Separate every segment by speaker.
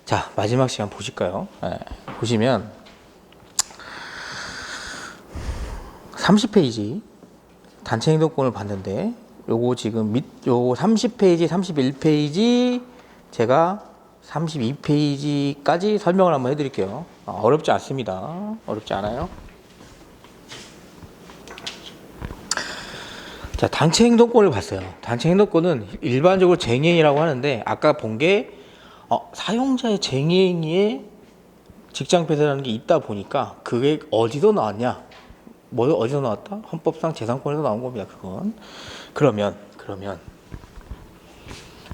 Speaker 1: 자, 마지막 시간 보실까요? 네, 보시면 30페이지 단체 행동권을 봤는데 요거 지금 요거 30페이지, 31페이지 제가 32페이지까지 설명을 한번 해드릴게요. 어렵지 않습니다. 어렵지 않아요. 자, 단체 행동권을 봤어요. 단체 행동권은 일반적으로 쟁행이라고 하는데 아까 본 게 사용자의 쟁행위에 직장 폐쇄라는 게 있다 보니까 그게 어디서 나왔냐? 어디서 나왔다? 헌법상 재산권에서 나온 겁니다. 그건. 그러면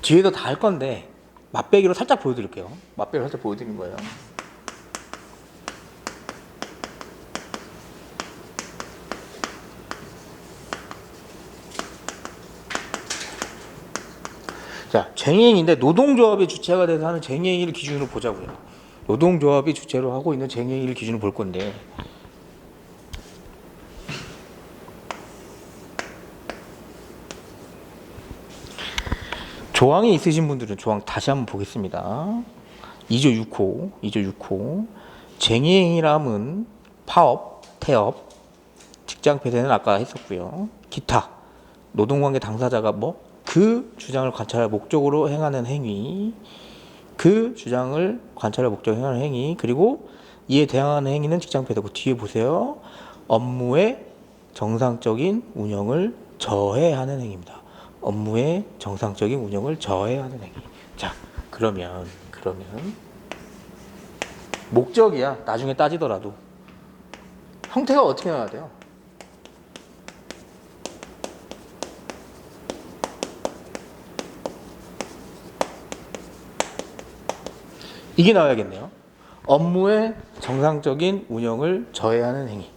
Speaker 1: 뒤에도 다 할 건데 맛배기로 살짝 보여드릴게요. 맛배기로 살짝 보여드린 거예요. 자, 쟁행인데 노동조합이 주체가 돼서 하는 쟁행위를 기준으로 보자고요. 노동조합이 주체로 하고 있는 쟁행위를 기준으로 볼 건데 조항이 있으신 분들은 조항 다시 한번 보겠습니다. 2조 6호 쟁행위람은 파업, 태업, 직장 폐쇄는 아까 했었고요. 기타 노동관계 당사자가 그 주장을 관찰할 목적으로 행하는 행위, 그 주장을 관찰할 목적으로 행하는 행위, 그리고 이에 대항하는 행위는 직장 폐쇄고 뒤에 보세요. 업무의 정상적인 운영을 저해하는 행위입니다. 업무의 정상적인 운영을 저해하는 행위. 자, 그러면 목적이야. 나중에 따지더라도 형태가 어떻게 나와야 돼요? 이게 나와야겠네요. 업무의 정상적인 운영을 저해하는 행위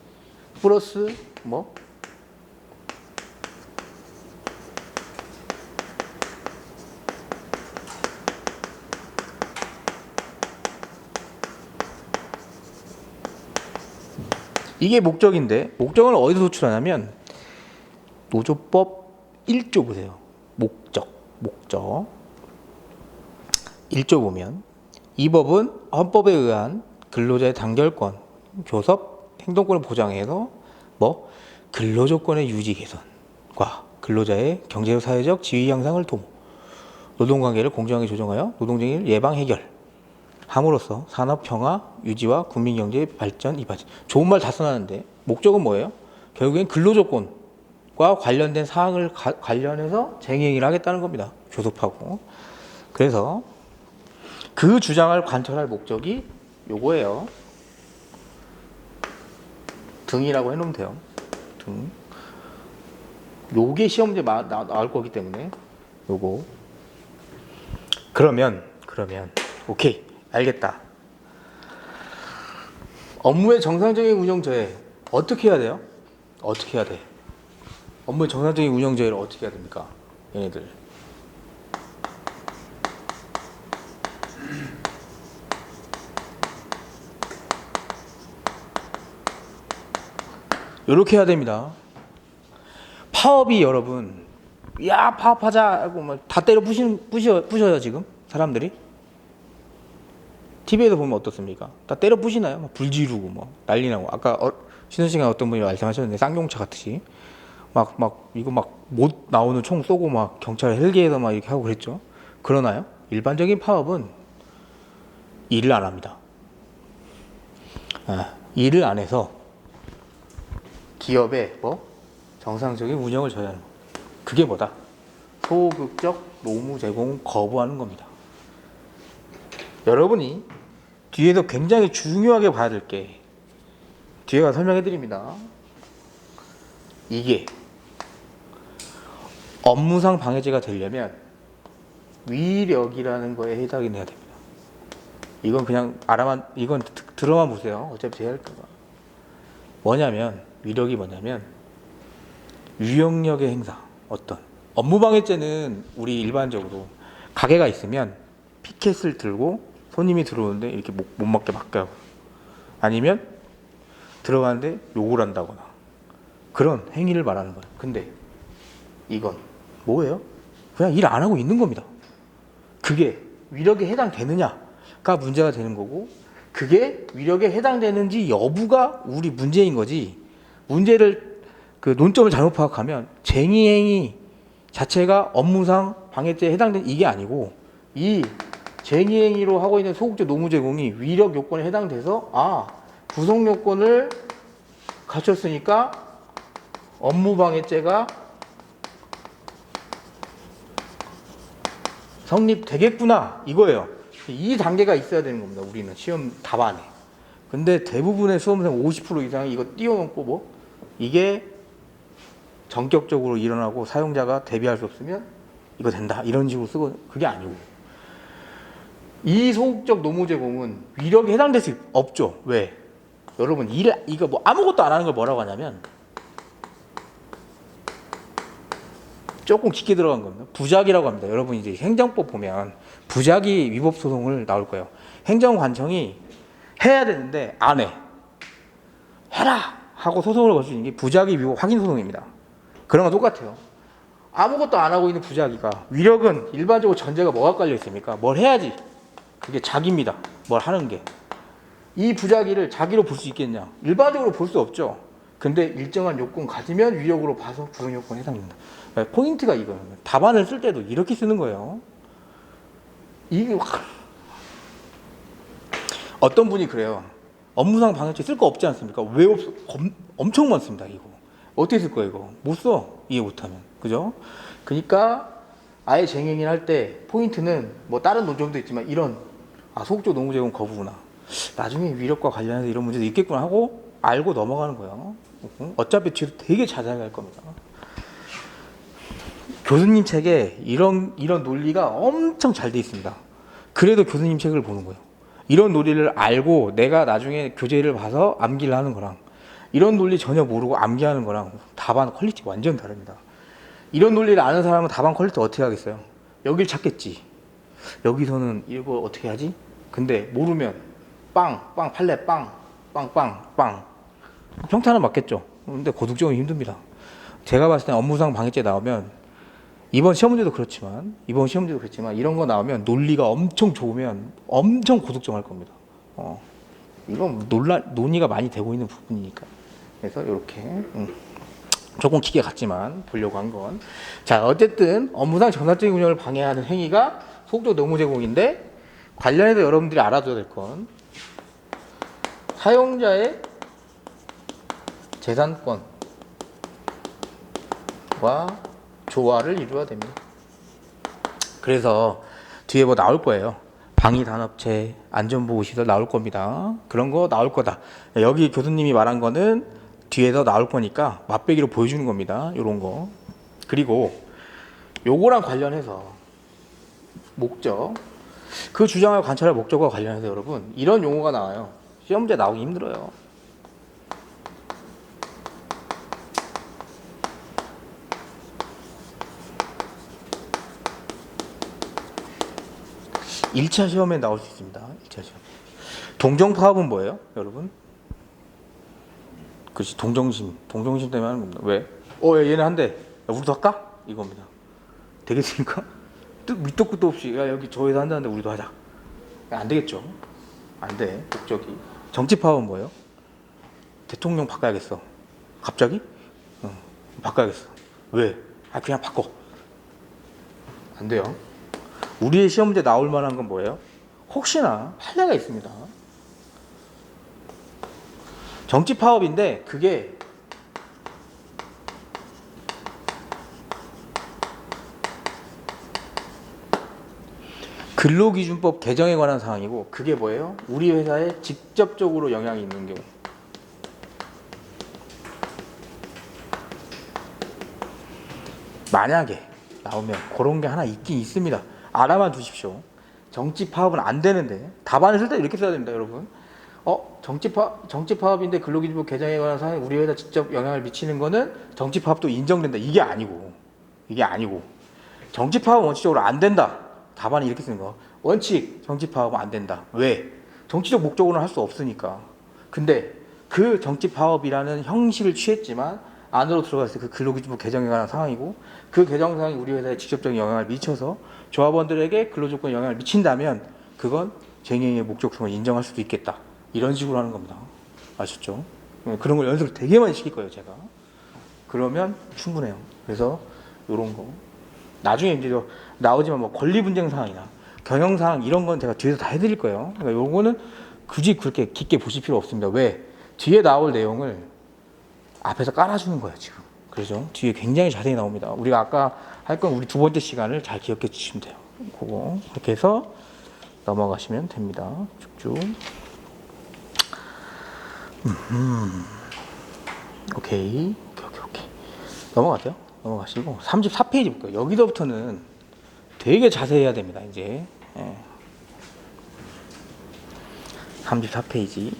Speaker 1: 플러스 이게 목적인데 목적을 어디서 도출하냐면 노조법 1조 보세요. 목적 1조 보면 이 법은 헌법에 의한 근로자의 단결권, 교섭, 행동권을 보장해서 근로조건의 유지 개선과 근로자의 경제적 사회적 지위 향상을 도모, 노동관계를 공정하게 조정하여 노동쟁의를 예방 해결 함으로써 산업 평화 유지와 국민 경제 발전 이바지. 좋은 말 다 써놨는데 목적은 뭐예요? 결국엔 근로조건과 관련된 사항을 관련해서 쟁행위를 하겠다는 겁니다. 교섭하고. 그래서 그 주장을 관철할 목적이 요거예요. 등이라고 해놓으면 돼요. 등. 요게 시험제 나올 거기 때문에 요거. 그러면 오케이. 알겠다. 업무의 정상적인 운영 저해 어떻게 해야 돼요? 어떻게 해야 돼? 업무의 정상적인 운영 저해를 어떻게 해야 됩니까? 얘네들. 이렇게 해야 됩니다. 파업이 여러분, 야 파업하자 하고 다 때려 부셔요 지금 사람들이. TV에서 보면 어떻습니까? 다 때려 부시나요? 불 지르고 난리 나고. 아까 쉬는 시간에 어떤 분이 말씀하셨는데 쌍용차 같듯이 이거 못 나오는 총 쏘고 경찰 헬기에서 이렇게 하고 그랬죠. 그러나요? 일반적인 파업은 일을 안 합니다. 일을 안 해서 기업의 정상적인 운영을 저해하는 거. 그게 뭐다? 소극적 노무 제공 거부하는 겁니다. 여러분이 뒤에서 굉장히 중요하게 봐야 될 게 뒤에가 설명해 드립니다. 이게 업무상 방해죄가 되려면 위력이라는 거에 해당이 돼야 됩니다. 이건 그냥 이건 들어만 보세요. 어차피 제가 할 거가. 위력이 뭐냐면 유형력의 행사. 어떤 업무방해죄는 우리 일반적으로 가게가 있으면 피켓을 들고 손님이 들어오는데 이렇게 못 맞게 막게, 아니면 들어가는데 욕을 한다거나 그런 행위를 말하는 거예요. 근데 이건 뭐예요? 그냥 일 안 하고 있는 겁니다. 그게 위력에 해당되느냐? 문제가 되는 거고, 그게 위력에 해당되는지 여부가 우리 문제인 거지. 문제를 그 논점을 잘못 파악하면 쟁의행위 자체가 업무상 방해죄에 해당되는 이게 아니고, 이 쟁의행위로 하고 있는 소극적 노무 제공이 위력 요건에 해당돼서 구속 요건을 갖췄으니까 업무방해죄가 성립되겠구나 이거예요. 이 단계가 있어야 되는 겁니다. 우리는 시험 답안에. 근데 대부분의 수험생 50% 이상이 이거 뛰어넘고 이게 전격적으로 일어나고 사용자가 대비할 수 없으면 이거 된다 이런 식으로 쓰고, 그게 아니고, 이 소극적 노무 제공은 위력에 해당될 수 없죠. 왜? 여러분 이거 뭐 아무것도 안 하는 걸 뭐라고 하냐면, 조금 깊게 들어간 겁니다. 부작위라고 합니다. 여러분 이제 행정법 보면 부작위 위법 소송을 나올 거예요. 행정관청이 해야 되는데 안 해. 해라 하고 소송을 걸 수 있는 게 부작위 위법 확인 소송입니다. 그런 거 똑같아요. 아무것도 안 하고 있는 부작위가, 위력은 일반적으로 전제가 뭐가 깔려 있습니까? 뭘 해야지. 그게 자기입니다. 뭘 하는 게. 이 부작위를 자기로 볼 수 있겠냐? 일반적으로 볼 수 없죠. 근데 일정한 요건 가지면 위력으로 봐서 구속 요건에 해당된다. 포인트가 이거예요. 답안을 쓸 때도 이렇게 쓰는 거예요. 이게 어떤 분이 그래요. 업무상 방해죄 쓸 거 없지 않습니까? 왜 없어? 엄청 많습니다. 이거 어떻게 쓸 거예요? 이거 못 써. 이해 못하면. 그죠? 그러니까 아예 쟁행을 할 때 포인트는 뭐 다른 논점도 있지만, 이런 소극적 노무 제공 거부구나, 나중에 위력과 관련해서 이런 문제도 있겠구나 하고 알고 넘어가는 거예요. 어차피 뒤로 되게 자세하게 할 겁니다. 교수님 책에 이런 논리가 엄청 잘 돼 있습니다. 그래도 교수님 책을 보는 거예요. 이런 논리를 알고 내가 나중에 교재를 봐서 암기를 하는 거랑, 이런 논리 전혀 모르고 암기하는 거랑 답안 퀄리티 완전 다릅니다. 이런 논리를 아는 사람은 답안 퀄리티 어떻게 하겠어요? 여길 찾겠지. 여기서는 이거 어떻게 하지? 근데 모르면 판례 빵 평탄은 맞겠죠. 근데 고득점은 힘듭니다. 제가 봤을 때 업무상 방해죄 나오면, 이번 시험 문제도 그렇지만 이런 거 나오면 논리가 엄청 좋으면 엄청 고득점 할 겁니다. 이건 논의가 많이 되고 있는 부분이니까. 그래서 이렇게 조금 기계 같지만 보려고 한 건, 자, 어쨌든 업무상 정상적인 운영을 방해하는 행위가 소극적 노무 제공인데, 관련해서 여러분들이 알아둬야 될 건 사용자의 재산권과 조화를 이루어야 됩니다. 그래서 뒤에 뭐 나올 거예요. 방위단업체, 안전보호시설 나올 겁니다. 그런 거 나올 거다. 여기 교수님이 말한 거는 뒤에서 나올 거니까 맛배기로 보여주는 겁니다. 요런 거. 그리고 요거랑 관련해서 목적, 그 주장을 관찰할 목적과 관련해서 여러분 이런 용어가 나와요. 시험 문제 나오기 힘들어요. 일 차 시험에 나올 수 있습니다. 1차 시험. 동정파업은 뭐예요, 여러분? 그렇지, 동정심 때문에 하는 겁니다. 왜? 얘는 한대. 우리도 할까? 이겁니다. 되겠습니까? 밑도 끝도 없이 여기 저 회사 한다는데 우리도 하자. 안 되겠죠. 안 돼. 목적이. 정치파업은 뭐예요? 대통령 바꿔야겠어. 갑자기? 바꿔야겠어. 왜? 그냥 바꿔. 안 돼요. 우리의 시험 문제 나올 만한 건 뭐예요? 혹시나 판례가 있습니다. 정치 파업인데 그게 근로기준법 개정에 관한 사항이고, 그게 뭐예요? 우리 회사에 직접적으로 영향이 있는 경우. 만약에 나오면 그런 게 하나 있긴 있습니다. 알아만 두십시오. 정치 파업은 안 되는데, 답안을 쓸 때 이렇게 써야 됩니다, 여러분. 정치 파업인데 근로기준법 개정에 관한 사항이 우리 회사 직접 영향을 미치는 거는 정치 파업도 인정된다. 이게 아니고 정치 파업은 원칙적으로 안 된다. 답안이 이렇게 쓰는 거. 원칙 정치 파업은 안 된다. 왜? 정치적 목적으로는 할 수 없으니까. 근데 그 정치 파업이라는 형식을 취했지만 안으로 들어갔을 때 그 근로기준법 개정에 관한 사항이고, 그 개정 사항이 우리 회사에 직접적인 영향을 미쳐서 조합원들에게 근로조건에 영향을 미친다면 그건 쟁행의 목적성을 인정할 수도 있겠다. 이런 식으로 하는 겁니다. 아셨죠? 그런 걸 연습을 되게 많이 시킬 거예요, 제가. 그러면 충분해요. 그래서 이런 거. 나중에 이제 나오지만 뭐 권리 분쟁 사항이나 경영 사항 이런 건 제가 뒤에서 다 해드릴 거예요. 그러니까 요거는 굳이 그렇게 깊게 보실 필요 없습니다. 왜? 뒤에 나올 내용을 앞에서 깔아주는 거예요, 지금. 그래서 뒤에 굉장히 자세히 나옵니다. 우리가 아까 할 건 우리 두 번째 시간을 잘 기억해 주시면 돼요. 그거 그렇게 해서 넘어가시면 됩니다. 쭉쭉. 오케이. 넘어가세요. 넘어가시고 34페이지 볼게요. 여기서부터는 되게 자세히 해야 됩니다. 이제 34페이지.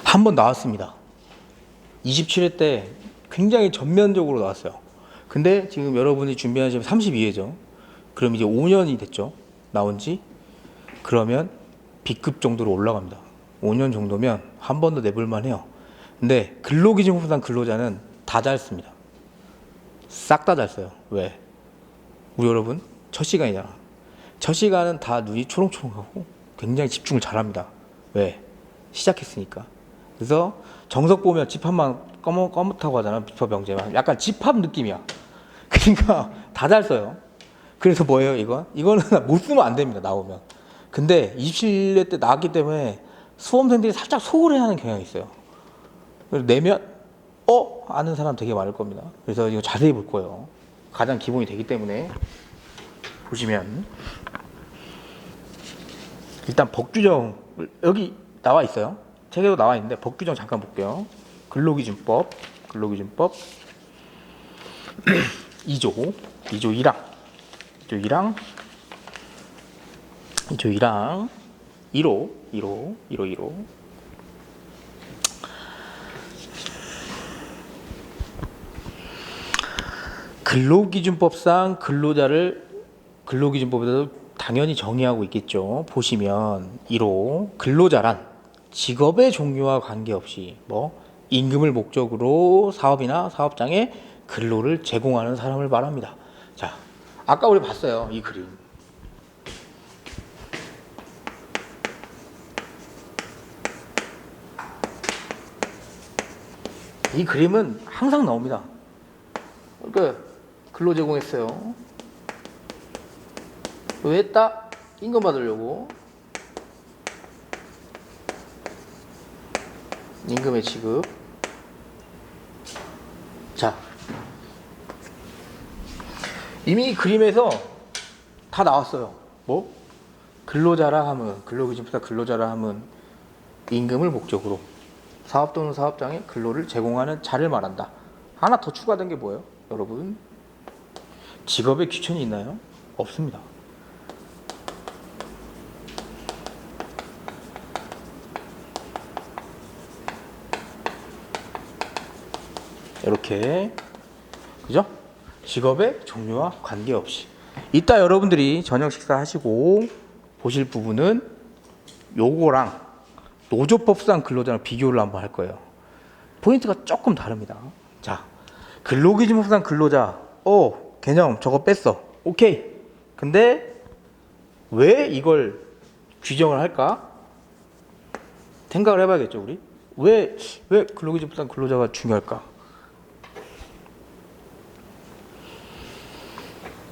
Speaker 1: 한 번 나왔습니다. 27회 때 굉장히 전면적으로 나왔어요. 근데 지금 여러분이 준비하시면 32회죠. 그럼 이제 5년이 됐죠. 나온 지. 그러면 B급 정도로 올라갑니다. 5년 정도면 한 번 더 내볼만 해요. 근데 근로기준법상 근로자는 다 잘 씁니다. 싹 다 잘 써요. 왜? 우리 여러분 첫 시간이잖아. 첫 시간은 다 눈이 초롱초롱하고 굉장히 집중을 잘합니다. 왜? 시작했으니까. 그래서 정석 보면 집합만 꺼뭇하고 하잖아. 집합 명제만. 약간 집합 느낌이야. 그러니까 다 잘 써요. 그래서 뭐예요 이건? 이거는 못 쓰면 안 됩니다. 나오면. 근데 27회 때 나왔기 때문에 수험생들이 살짝 소홀해하는 경향이 있어요. 내면 아는 사람 되게 많을 겁니다. 그래서 이거 자세히 볼 거예요. 가장 기본이 되기 때문에 보시면 일단 법규정 여기 나와 있어요. 책에도 나와 있는데 법규정 잠깐 볼게요. 근로기준법 2조 1항 1호 근로기준법상 근로자를 근로기준법에서 당연히 정의하고 있겠죠. 보시면 1호 근로자란 직업의 종류와 관계없이 임금을 목적으로 사업이나 사업장에 근로를 제공하는 사람을 말합니다. 자, 아까 우리 봤어요. 이 그림. 이 그림은 항상 나옵니다. 그러니까 근로 제공했어요. 왜 했다? 임금 받으려고. 임금의 지급. 자, 이미 그림에서 다 나왔어요. 근로자라 함은 근로기준법상 근로자라 함은 임금을 목적으로 사업 또는 사업장에 근로를 제공하는 자를 말한다. 하나 더 추가된 게 뭐예요? 여러분, 직업에 규천이 있나요? 없습니다. 이렇게, 그죠? 직업의 종류와 관계없이. 이따 여러분들이 저녁 식사하시고 보실 부분은 요거랑 노조법상 근로자랑 비교를 한번 할 거예요. 포인트가 조금 다릅니다. 자, 근로기준법상 근로자, 개념 저거 뺐어. 오케이. 근데 왜 이걸 규정을 할까? 생각을 해봐야겠죠, 우리? 왜 근로기준법상 근로자가 중요할까?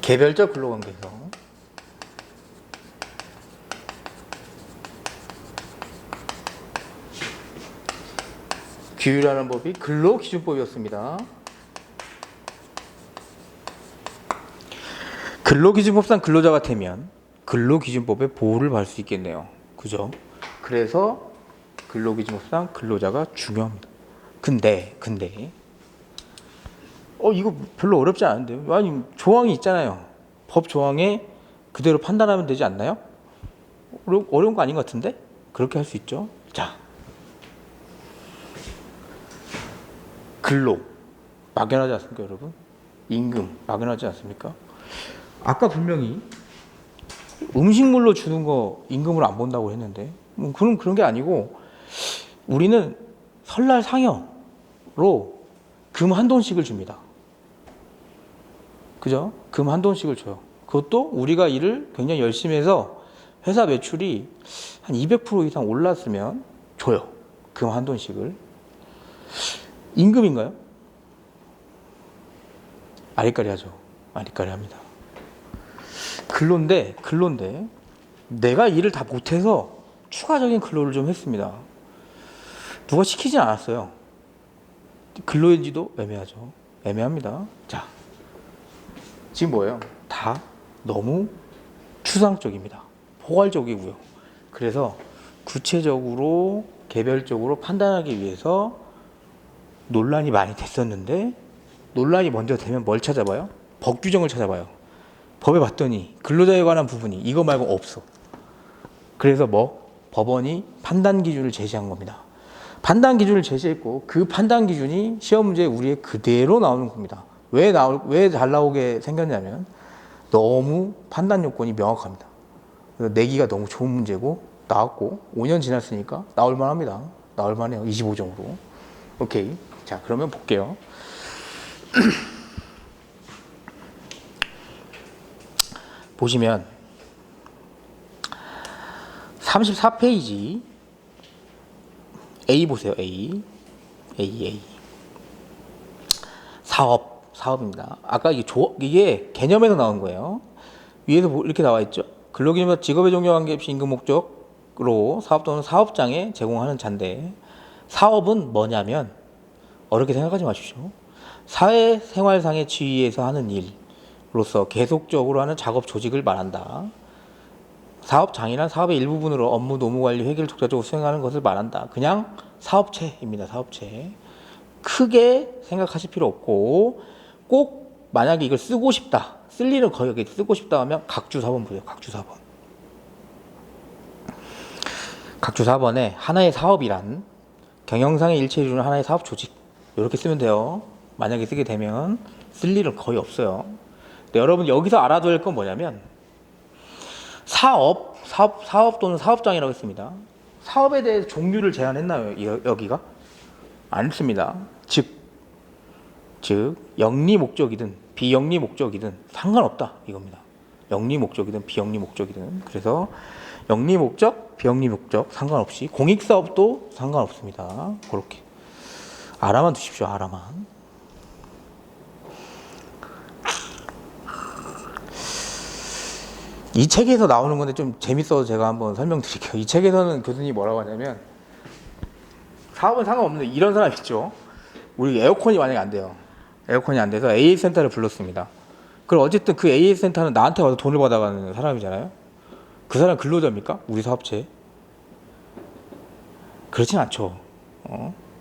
Speaker 1: 개별적 근로관계에서 규율하는 법이 근로기준법이었습니다. 근로기준법상 근로자가 되면 근로기준법의 보호를 받을 수 있겠네요. 그죠? 그래서 근로기준법상 근로자가 중요합니다. 근데 이거 별로 어렵지 않은데요? 아니, 조항이 있잖아요. 법 조항에 그대로 판단하면 되지 않나요? 어려운 거 아닌 것 같은데? 그렇게 할 수 있죠. 자, 근로 막연하지 않습니까, 여러분? 임금 막연하지 않습니까? 아까 분명히 음식물로 주는 거 임금으로 안 본다고 했는데 그런 게 아니고 우리는 설날 상여로 금 한 돈씩을 줍니다. 그죠? 금 한 돈씩을 줘요. 그것도 우리가 일을 굉장히 열심히 해서 회사 매출이 한 200% 이상 올랐으면 줘요. 금 한 돈씩을. 임금인가요? 아리까리 하죠. 아리까리 합니다. 근로인데 내가 일을 다 못해서 추가적인 근로를 좀 했습니다. 누가 시키진 않았어요. 근로인지도 애매하죠. 애매합니다. 자, 지금 뭐예요? 다 너무 추상적입니다. 포괄적이고요. 그래서 구체적으로 개별적으로 판단하기 위해서 논란이 많이 됐었는데, 논란이 먼저 되면 뭘 찾아봐요? 법 규정을 찾아봐요. 법에 봤더니 근로자에 관한 부분이 이거 말고 없어. 그래서 법원이 판단 기준을 제시한 겁니다. 판단 기준을 제시했고 그 판단 기준이 시험 문제에 우리의 그대로 나오는 겁니다. 왜 잘 나오게 생겼냐면 너무 판단 요건이 명확합니다. 그래서 내기가 너무 좋은 문제고 나왔고 5년 지났으니까 나올 만합니다. 나올 만해요. 25점으로. 오케이. 자, 그러면 볼게요. 보시면 34페이지 A 보세요. A. 사업입니다. 아까 이게 개념에서 나온 거예요. 위에서 이렇게 나와 있죠. 근로기준법 직업의 종료 관계 없이 임금 목적으로 사업 또는 사업장에 제공하는 잔대. 사업은 뭐냐면 어렵게 생각하지 마십시오. 사회생활상의 지위에서 하는 일로서 계속적으로 하는 작업 조직을 말한다. 사업장이란 사업의 일부분으로 업무, 노무 관리, 회계를 독자적으로 수행하는 것을 말한다. 그냥 사업체입니다. 사업체. 크게 생각하실 필요 없고, 꼭 만약에 이걸 쓰고 싶다, 쓸 일은 거의 여기 쓰고 싶다 하면 각주 4번 보세요. 각주 4번. 각주 4번에 하나의 사업이란 경영상의 일체를 이루는 하나의 사업 조직, 이렇게 쓰면 돼요. 만약에 쓰게 되면 쓸 일은 거의 없어요. 근데 여러분 여기서 알아둬야 할 건 뭐냐면 사업 또는 사업장이라고 했습니다. 사업에 대해서 종류를 제한했나요? 여기가? 안 했습니다. 즉 영리 목적이든 비영리 목적이든 상관없다 이겁니다. 영리 목적이든 비영리 목적이든. 그래서 영리 목적, 비영리 목적 상관없이 공익사업도 상관없습니다. 그렇게 알아만 두십시오. 알아만. 이 책에서 나오는 건데 좀 재밌어서 제가 한번 설명드릴게요. 이 책에서는 교수님이 뭐라고 하냐면 사업은 상관없는데 이런 사람 있죠. 우리 에어컨이 만약에 안 돼요. 에어컨이 안 돼서 AS센터를 불렀습니다. 그럼 어쨌든 그 AS센터는 나한테 와서 돈을 받아가는 사람이잖아요. 그 사람 근로자입니까? 우리 사업체? 그렇진 않죠.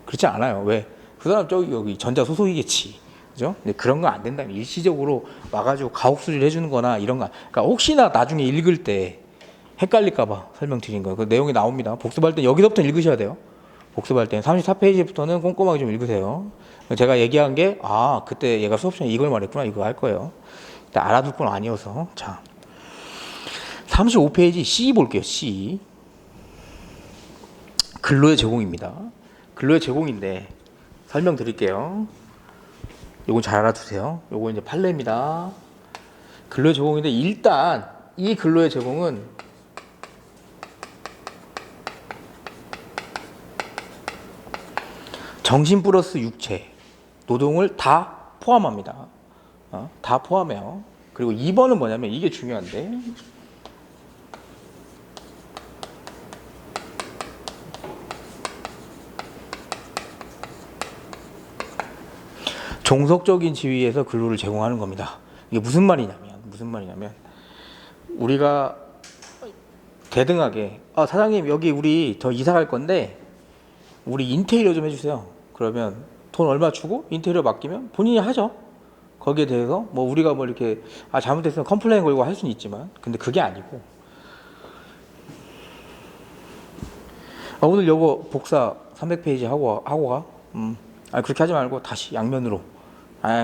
Speaker 1: 그렇지 않아요. 왜? 그 사람 여기 전자 소속이겠지. 그죠? 근데 그런 거 안 된다면 일시적으로 와가지고 가혹수리를 해주는 거나 이런 거. 그러니까 혹시나 나중에 읽을 때 헷갈릴까봐 설명드린 거예요. 그 내용이 나옵니다. 복습할 때 여기서부터 읽으셔야 돼요. 복습할 때는 34페이지부터는 꼼꼼하게 좀 읽으세요. 제가 얘기한 게 그때 얘가 수업 시간에 이걸 말했구나 이거 할 거예요. 일단 알아둘 건 아니어서. 자, 35페이지 C 볼게요. C. 근로의 제공입니다. 근로의 제공인데 설명드릴게요. 요건 잘 알아두세요. 요거 이제 판례입니다. 근로의 제공인데 일단 이 근로의 제공은 정신 플러스 육체, 노동을 다 포함합니다. 다 포함해요. 그리고 2번은 뭐냐면 이게 중요한데 종속적인 지위에서 근로를 제공하는 겁니다. 이게 무슨 말이냐면 우리가 대등하게 사장님 여기 우리 저 이사 갈 건데 우리 인테리어 좀 해주세요. 그러면 돈 얼마 주고 인테리어 맡기면 본인이 하죠. 거기에 대해서 우리가 이렇게 잘못했으면 컴플레인 걸고 할 수는 있지만 근데 그게 아니고 오늘 요거 복사 300페이지 하고 가. 그렇게 하지 말고 다시 양면으로.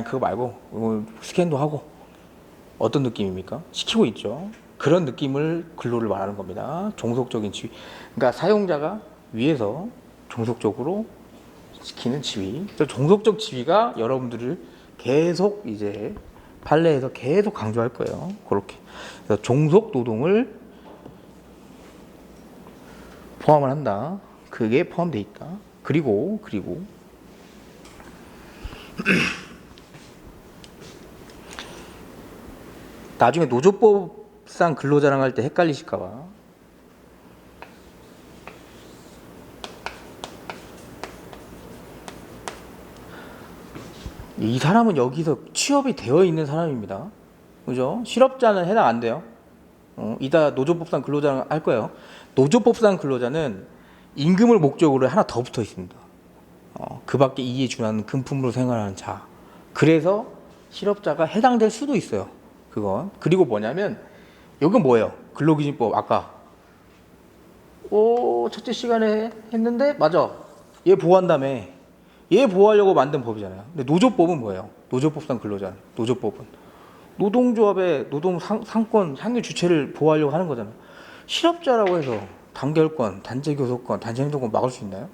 Speaker 1: 그거 말고 스캔도 하고. 어떤 느낌입니까? 시키고 있죠. 그런 느낌을 근로를 말하는 겁니다. 종속적인 지위. 그러니까 사용자가 위에서 종속적으로 시키는 지위. 종속적 지위가 여러분들을 계속 이제 판례에서 계속 강조할 거예요. 그렇게. 그래서 종속 노동을 포함을 한다. 그게 포함되어 있다. 그리고 나중에 노조법상 근로자랑 할 때 헷갈리실까봐 이 사람은 여기서 취업이 되어 있는 사람입니다. 그죠? 실업자는 해당 안 돼요. 이따 노조법상 근로자랑 할 거예요. 노조법상 근로자는 임금을 목적으로 하나 더 붙어 있습니다. 그 밖에 이에 준하는 금품으로 생활하는 자. 그래서 실업자가 해당될 수도 있어요. 그건. 그리고 뭐냐면 여긴 뭐예요? 근로기준법 아까 첫째 시간에 했는데 맞아. 얘 보호한다며. 얘 보호하려고 만든 법이잖아요. 근데 노조법은 뭐예요? 노조법상 근로자. 노조법은 노동조합의 노동 상권, 향유 주체를 보호하려고 하는 거잖아요. 실업자라고 해서 단결권, 단체교섭권, 단체행동권 막을 수 있나요?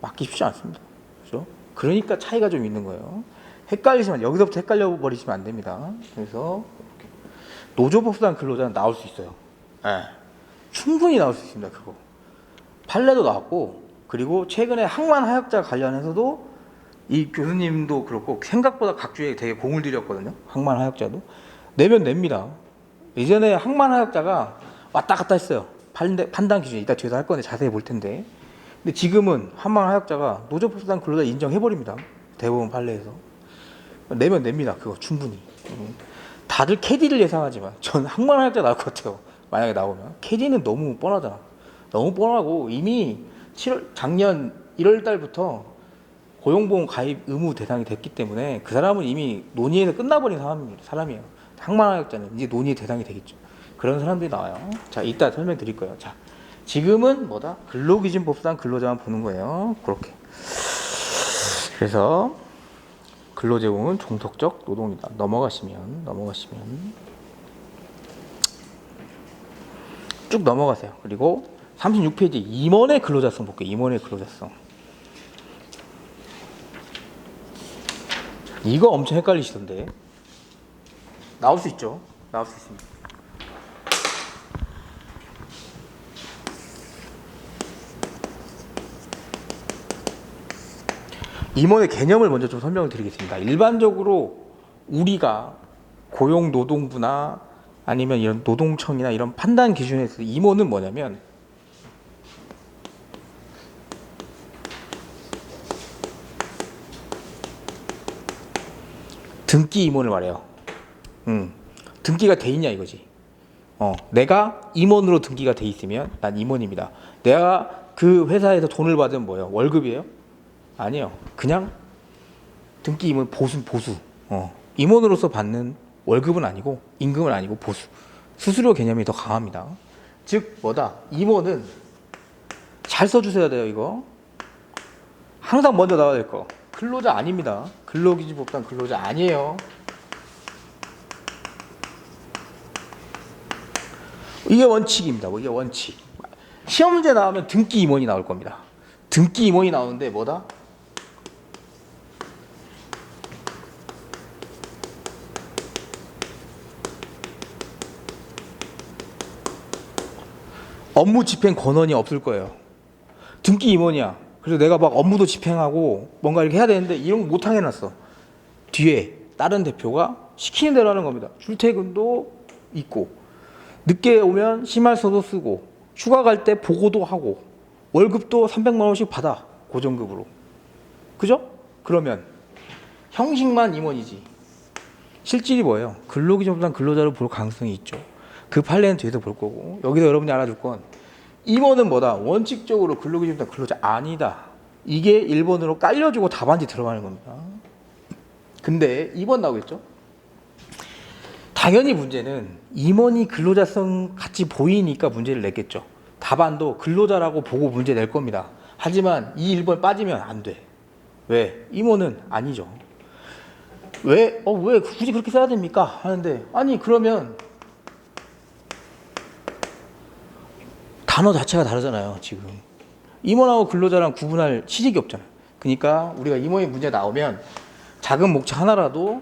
Speaker 1: 막기 쉽지 않습니다. 그렇죠? 그러니까 차이가 좀 있는 거예요. 헷갈리시면 여기서부터 헷갈려 버리시면 안 됩니다. 그래서 노조법상 근로자는 나올 수 있어요. 네. 충분히 나올 수 있습니다. 그거 판례도 나왔고 그리고 최근에 항만하역자 관련해서도 이 교수님도 그렇고 생각보다 각주에 되게 공을 들였거든요. 항만하역자도 내면 냅니다. 예전에 항만하역자가 왔다 갔다 했어요. 판단 기준 이따 뒤에서 할 건데 자세히 볼 텐데. 근데 지금은 항만하역자가 노조법상 근로자 인정해버립니다. 대법원 판례에서 내면 냅니다. 그거 충분히. 다들 캐디를 예상하지만 전 항만하역자 나올 것 같아요. 만약에 나오면 캐디는 너무 뻔하잖아. 너무 뻔하고 이미 작년 1월 달부터 고용보험 가입 의무 대상이 됐기 때문에 그 사람은 이미 논의에서 끝나버린 사람이에요. 항만하역자는 이제 논의의 대상이 되겠죠. 그런 사람들이 나와요. 자, 이따 설명드릴 거예요. 자, 지금은 뭐다? 근로기준법상 근로자만 보는 거예요. 그렇게. 그래서 근로제공은 종속적 노동이다. 넘어가시면 쭉 넘어가세요. 그리고 36페이지 임원의 근로자성 볼게요. 임원의 근로자성. 이거 엄청 헷갈리시던데. 나올 수 있죠. 나올 수 있습니다. 임원의 개념을 먼저 좀 설명을 드리겠습니다. 일반적으로 우리가 고용노동부나 아니면 이런 노동청이나 이런 판단 기준에서 임원은 뭐냐면 등기 임원을 말해요. 등기가 돼 있냐 이거지. 내가 임원으로 등기가 돼 있으면 난 임원입니다. 내가 그 회사에서 돈을 받으면 뭐예요? 월급이에요? 아니에요. 그냥 등기 임원 보수. 임원으로서 받는 월급은 아니고 임금은 아니고 보수. 수수료 개념이 더 강합니다. 즉 뭐다? 임원은 잘 써주셔야 돼요. 이거 항상 먼저 나와야 될 거. 근로자 아닙니다. 근로기준법상 근로자 아니에요. 이게 원칙입니다. 이게 원칙. 시험 문제 나오면 등기 임원이 나올 겁니다. 등기 임원이 나오는데 뭐다? 업무 집행 권한이 없을 거예요. 등기 임원이야. 그래서 내가 막 업무도 집행하고 뭔가 이렇게 해야 되는데 이런 거 못하게 해놨어. 뒤에 다른 대표가 시키는 대로 하는 겁니다. 출퇴근도 있고 늦게 오면 심할서도 쓰고 휴가 갈 때 보고도 하고 월급도 300만 원씩 받아. 고정급으로. 그죠? 그러면 형식만 임원이지. 실질이 뭐예요? 근로기준법상 근로자로 볼 가능성이 있죠. 그 판례는 뒤에서 볼 거고 여기서 여러분이 알아둘 건 임원은 뭐다? 원칙적으로 근로기준법상 근로자 아니다. 이게 1번으로 깔려주고 답안지 들어가는 겁니다. 근데 2번 나오겠죠? 당연히 문제는 임원이 근로자성 같이 보이니까 문제를 냈겠죠. 답안도 근로자라고 보고 문제 낼 겁니다. 하지만 이 1번 빠지면 안 돼. 왜? 임원은 아니죠. 왜 굳이 그렇게 써야 됩니까? 하는데 아니 그러면 단어 자체가 다르잖아요. 지금 임원하고 근로자랑 구분할 시직이 없잖아요. 그러니까 우리가 임원의 문제 나오면 작은 목차 하나라도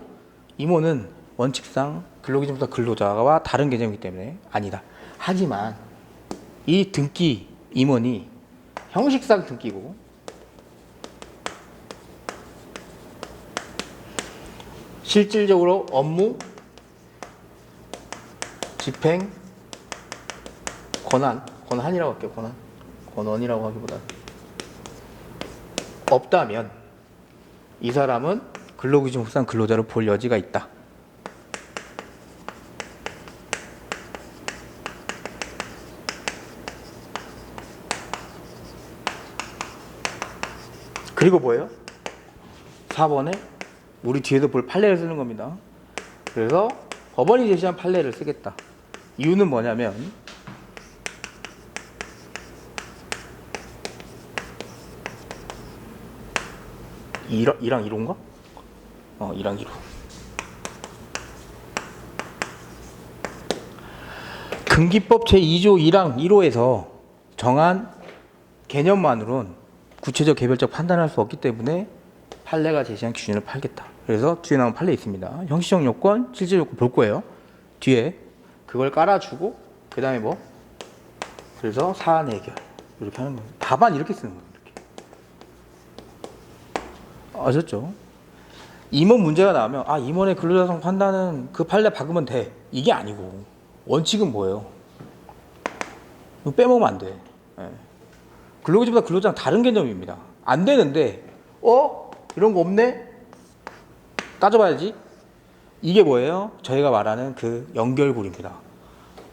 Speaker 1: 임원은 원칙상 근로기준부사 근로자와 다른 개념이기 때문에 아니다. 하지만 이 등기 임원이 형식상 등기고 실질적으로 업무 집행 권한이라고 할게요. 권한이라고 하기보다 없다면 이 사람은 근로기준법상 근로자로 볼 여지가 있다. 그리고 뭐예요? 4번에 우리 뒤에서 볼 판례를 쓰는 겁니다. 그래서 법원이 제시한 판례를 쓰겠다. 이유는 뭐냐면 이랑 1호인가? 2랑 1호. 금기법 제2조 2랑 1호에서 정한 개념만으로는 구체적 개별적 판단할 수 없기 때문에 판례가 제시한 기준을 팔겠다. 그래서 뒤에 나온 판례 있습니다. 형식적 요건, 실질 요건 볼 거예요. 뒤에 그걸 깔아주고 그 다음에 뭐 그래서 사안 해결 이렇게 하는 거예요. 답안 이렇게 쓰는 거예요. 아셨죠? 임원 문제가 나오면 임원의 근로자성 판단은 그 판례 박으면 돼. 이게 아니고 원칙은 뭐예요? 이거 빼먹으면 안 돼. 네. 근로기준보다 근로자랑 다른 개념입니다. 안 되는데 이런 거 없네? 따져봐야지. 이게 뭐예요? 저희가 말하는 그 연결고리입니다.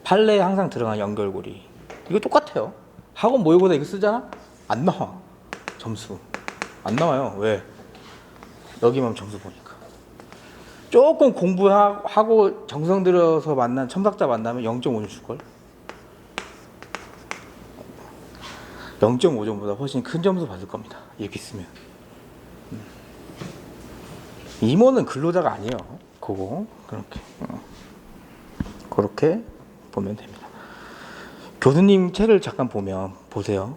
Speaker 1: 판례에 항상 들어간 연결고리. 이거 똑같아요. 학원 모의고사 이거 쓰잖아? 안 나와. 점수 안 나와요. 왜? 여기만 점수 보니까. 조금 공부하고 정성 들여서 만난 첨삭자 만나면 0.5점 줄걸? 0.5점보다 훨씬 큰 점수 받을 겁니다. 이렇게 쓰면. 임원은 근로자가 아니에요. 그거 그렇게 보면 됩니다. 교수님 책을 잠깐 보세요.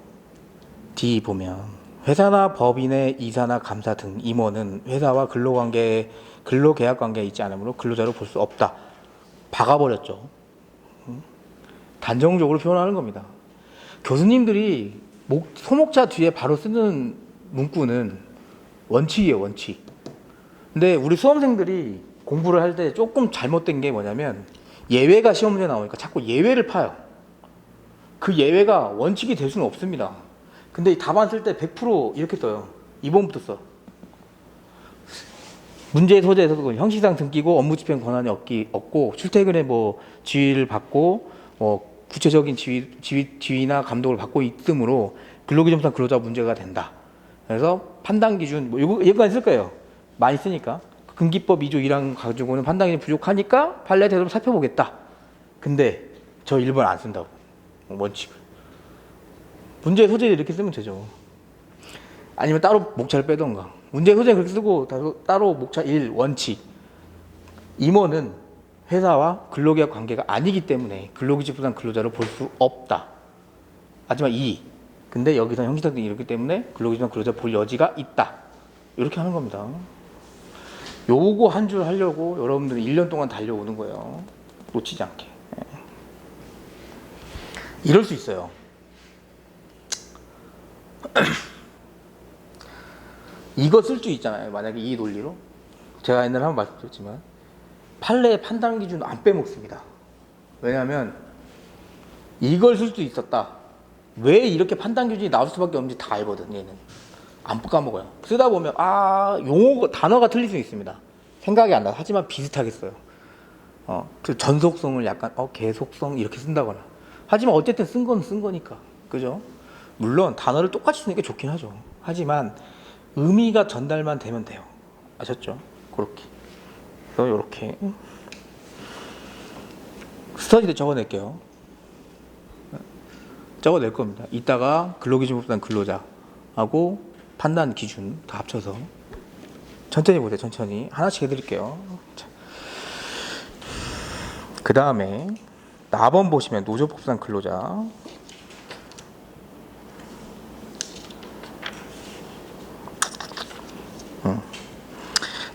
Speaker 1: D 보면 회사나 법인의 이사나 감사 등 임원은 회사와 근로계약 관계에 있지 않으므로 근로자로 볼 수 없다. 박아버렸죠. 단정적으로 표현하는 겁니다. 교수님들이 소목차 뒤에 바로 쓰는 문구는 원칙이에요. 원칙. 근데 우리 수험생들이 공부를 할 때 조금 잘못된 게 뭐냐면 예외가 시험 문제 나오니까 자꾸 예외를 파요. 그 예외가 원칙이 될 수는 없습니다. 근데 답안 쓸 때 100% 이렇게 써요. 2번부터 써. 문제 소재에서도 형식상 등기고 업무 집행 권한이 없고 출퇴근에 뭐 지휘를 받고 구체적인 지휘나 감독을 받고 있으므로 근로기준상 근로자 문제가 된다. 그래서 판단 기준 이거까지 쓸 거예요. 많이 쓰니까. 금기법 2조 1항 가지고는 판단 기준이 부족하니까 판례 제도로 살펴보겠다. 근데 저 1번 안 쓴다고. 원칙을. 문제 소재를 이렇게 쓰면 되죠. 아니면 따로 목차를 빼던가. 문제 소재는 그렇게 쓰고 따로 목차 1 원칙. 임원은 회사와 근로계약 관계가 아니기 때문에 근로기준부상 근로자로 볼 수 없다. 하지만 2. 근데 여기서 형식상 등이 이렇기 때문에 근로기준부상 근로자 볼 여지가 있다. 이렇게 하는 겁니다. 요거 한 줄 하려고 여러분들은 1년 동안 달려오는 거예요. 놓치지 않게. 이럴 수 있어요. 이거 쓸 수 있잖아요. 만약에 이 논리로 제가 옛날에 한번 말씀드렸지만 판례의 판단 기준 안 빼먹습니다. 왜냐하면 이걸 쓸 수 있었다. 왜 이렇게 판단 기준이 나올 수밖에 없는지 다 알거든. 얘는 안 까먹어요. 쓰다 보면 용어 단어가 틀릴 수 있습니다. 생각이 안 나. 하지만 비슷하게 써요. 그 전속성을 약간 계속성 이렇게 쓴다거나. 하지만 어쨌든 쓴 건 쓴 거니까. 그죠? 물론 단어를 똑같이 쓰는 게 좋긴 하죠. 하지만 의미가 전달만 되면 돼요. 아셨죠? 그렇게. 그래서 이렇게 스터디도 적어낼게요. 적어낼 겁니다. 이따가 근로기준법상 근로자하고 판단 기준 다 합쳐서 천천히 보세요. 천천히 하나씩 해드릴게요. 그 다음에 4번 보시면 노조법상 근로자.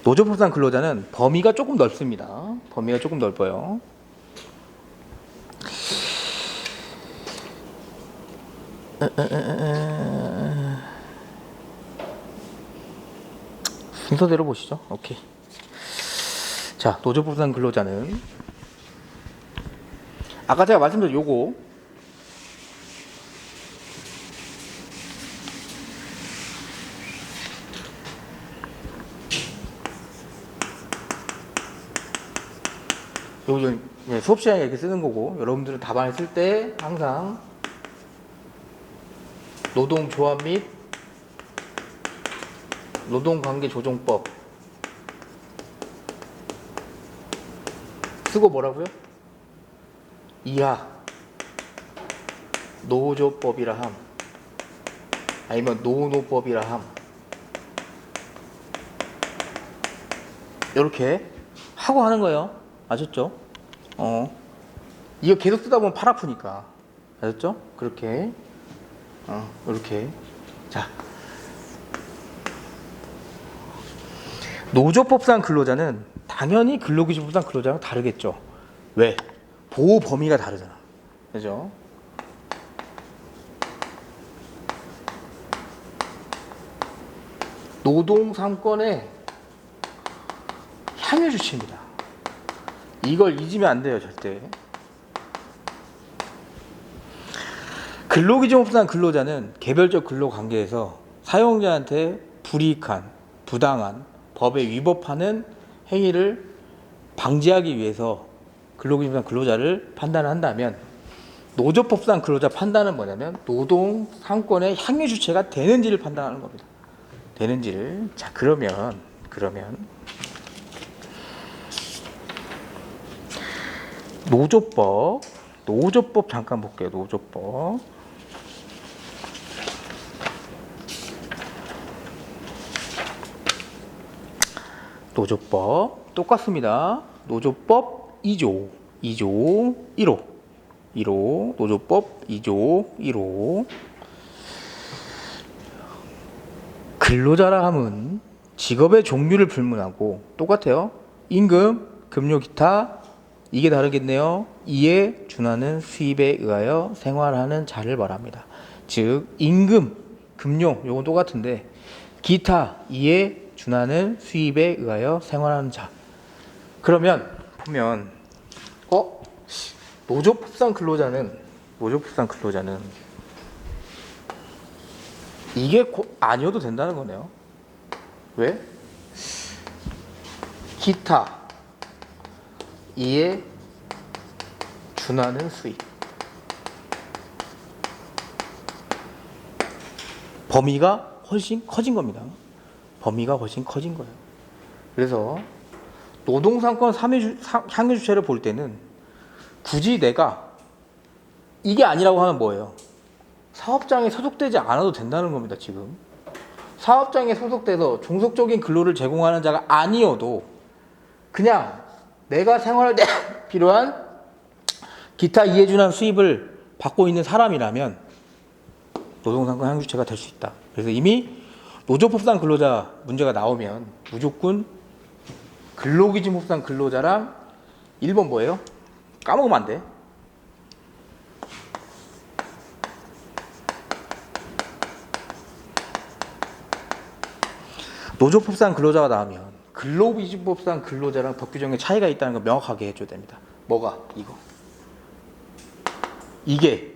Speaker 1: 노조법상 근로자는 범위가 조금 넓습니다. 범위가 조금 넓어요. 순서대로 보시죠. 오케이. 자, 노조법상 근로자는 아까 제가 말씀드린 요거 요거 수업 시간에 이렇게 쓰는 거고, 여러분들은 답안을 쓸 때 항상 노동조합 및 노동관계조정법 쓰고 뭐라고요? 이하 노조법이라 함, 아니면 노노법이라 함, 이렇게 하고 하는 거예요. 아셨죠? 이거 계속 쓰다 보면 팔 아프니까. 아셨죠? 그렇게 이렇게. 자, 노조법상 근로자는 당연히 근로기준법상 근로자랑 다르겠죠. 왜? 보호 범위가 다르잖아. 그죠? 노동 3권의 향유 주체입니다. 이걸 잊으면 안 돼요, 절대. 근로기준법상 근로자는 개별적 근로관계에서 사용자한테 불이익한, 부당한, 법에 위법하는 행위를 방지하기 위해서 근로기준법상 근로자를 판단한다면, 노조법상 근로자 판단은 뭐냐면 노동 3권의 향유 주체가 되는지를 판단하는 겁니다. 되는지를. 자, 그러면 노조법 잠깐 볼게요. 노조법 똑같습니다. 노조법 2조 1호 노조법 2조 1호. 근로자라 함은 직업의 종류를 불문하고 똑같아요. 임금, 급료, 기타, 이게 다르겠네요. 이에 준하는 수입에 의하여 생활하는 자를 말합니다. 즉 임금, 급료 요건 똑같은데 기타, 이에 준하는 수입에 의하여 생활하는 자. 그러면 보면 노조법상 근로자는 이게 아니어도 된다는 거네요. 왜? 기타, 이에 준하는 수입. 범위가 훨씬 커진 겁니다. 범위가 훨씬 커진 거예요. 그래서 노동상권 향유주체를 볼 때는 굳이 내가 이게 아니라고 하면 뭐예요? 사업장에 소속되지 않아도 된다는 겁니다. 지금 사업장에 소속돼서 종속적인 근로를 제공하는 자가 아니어도 그냥 내가 생활할 때 필요한 기타 이에 준한 수입을 받고 있는 사람이라면 노동상권 향유주체가 될 수 있다. 그래서 이미 노조법상 근로자 문제가 나오면 무조건 근로기준법상 근로자랑 1번 뭐예요? 까먹으면 안 돼. 노조법상 근로자가 나오면 근로기준법상 근로자랑 법 규정에 차이가 있다는 걸 명확하게 해줘야 됩니다. 뭐가? 이게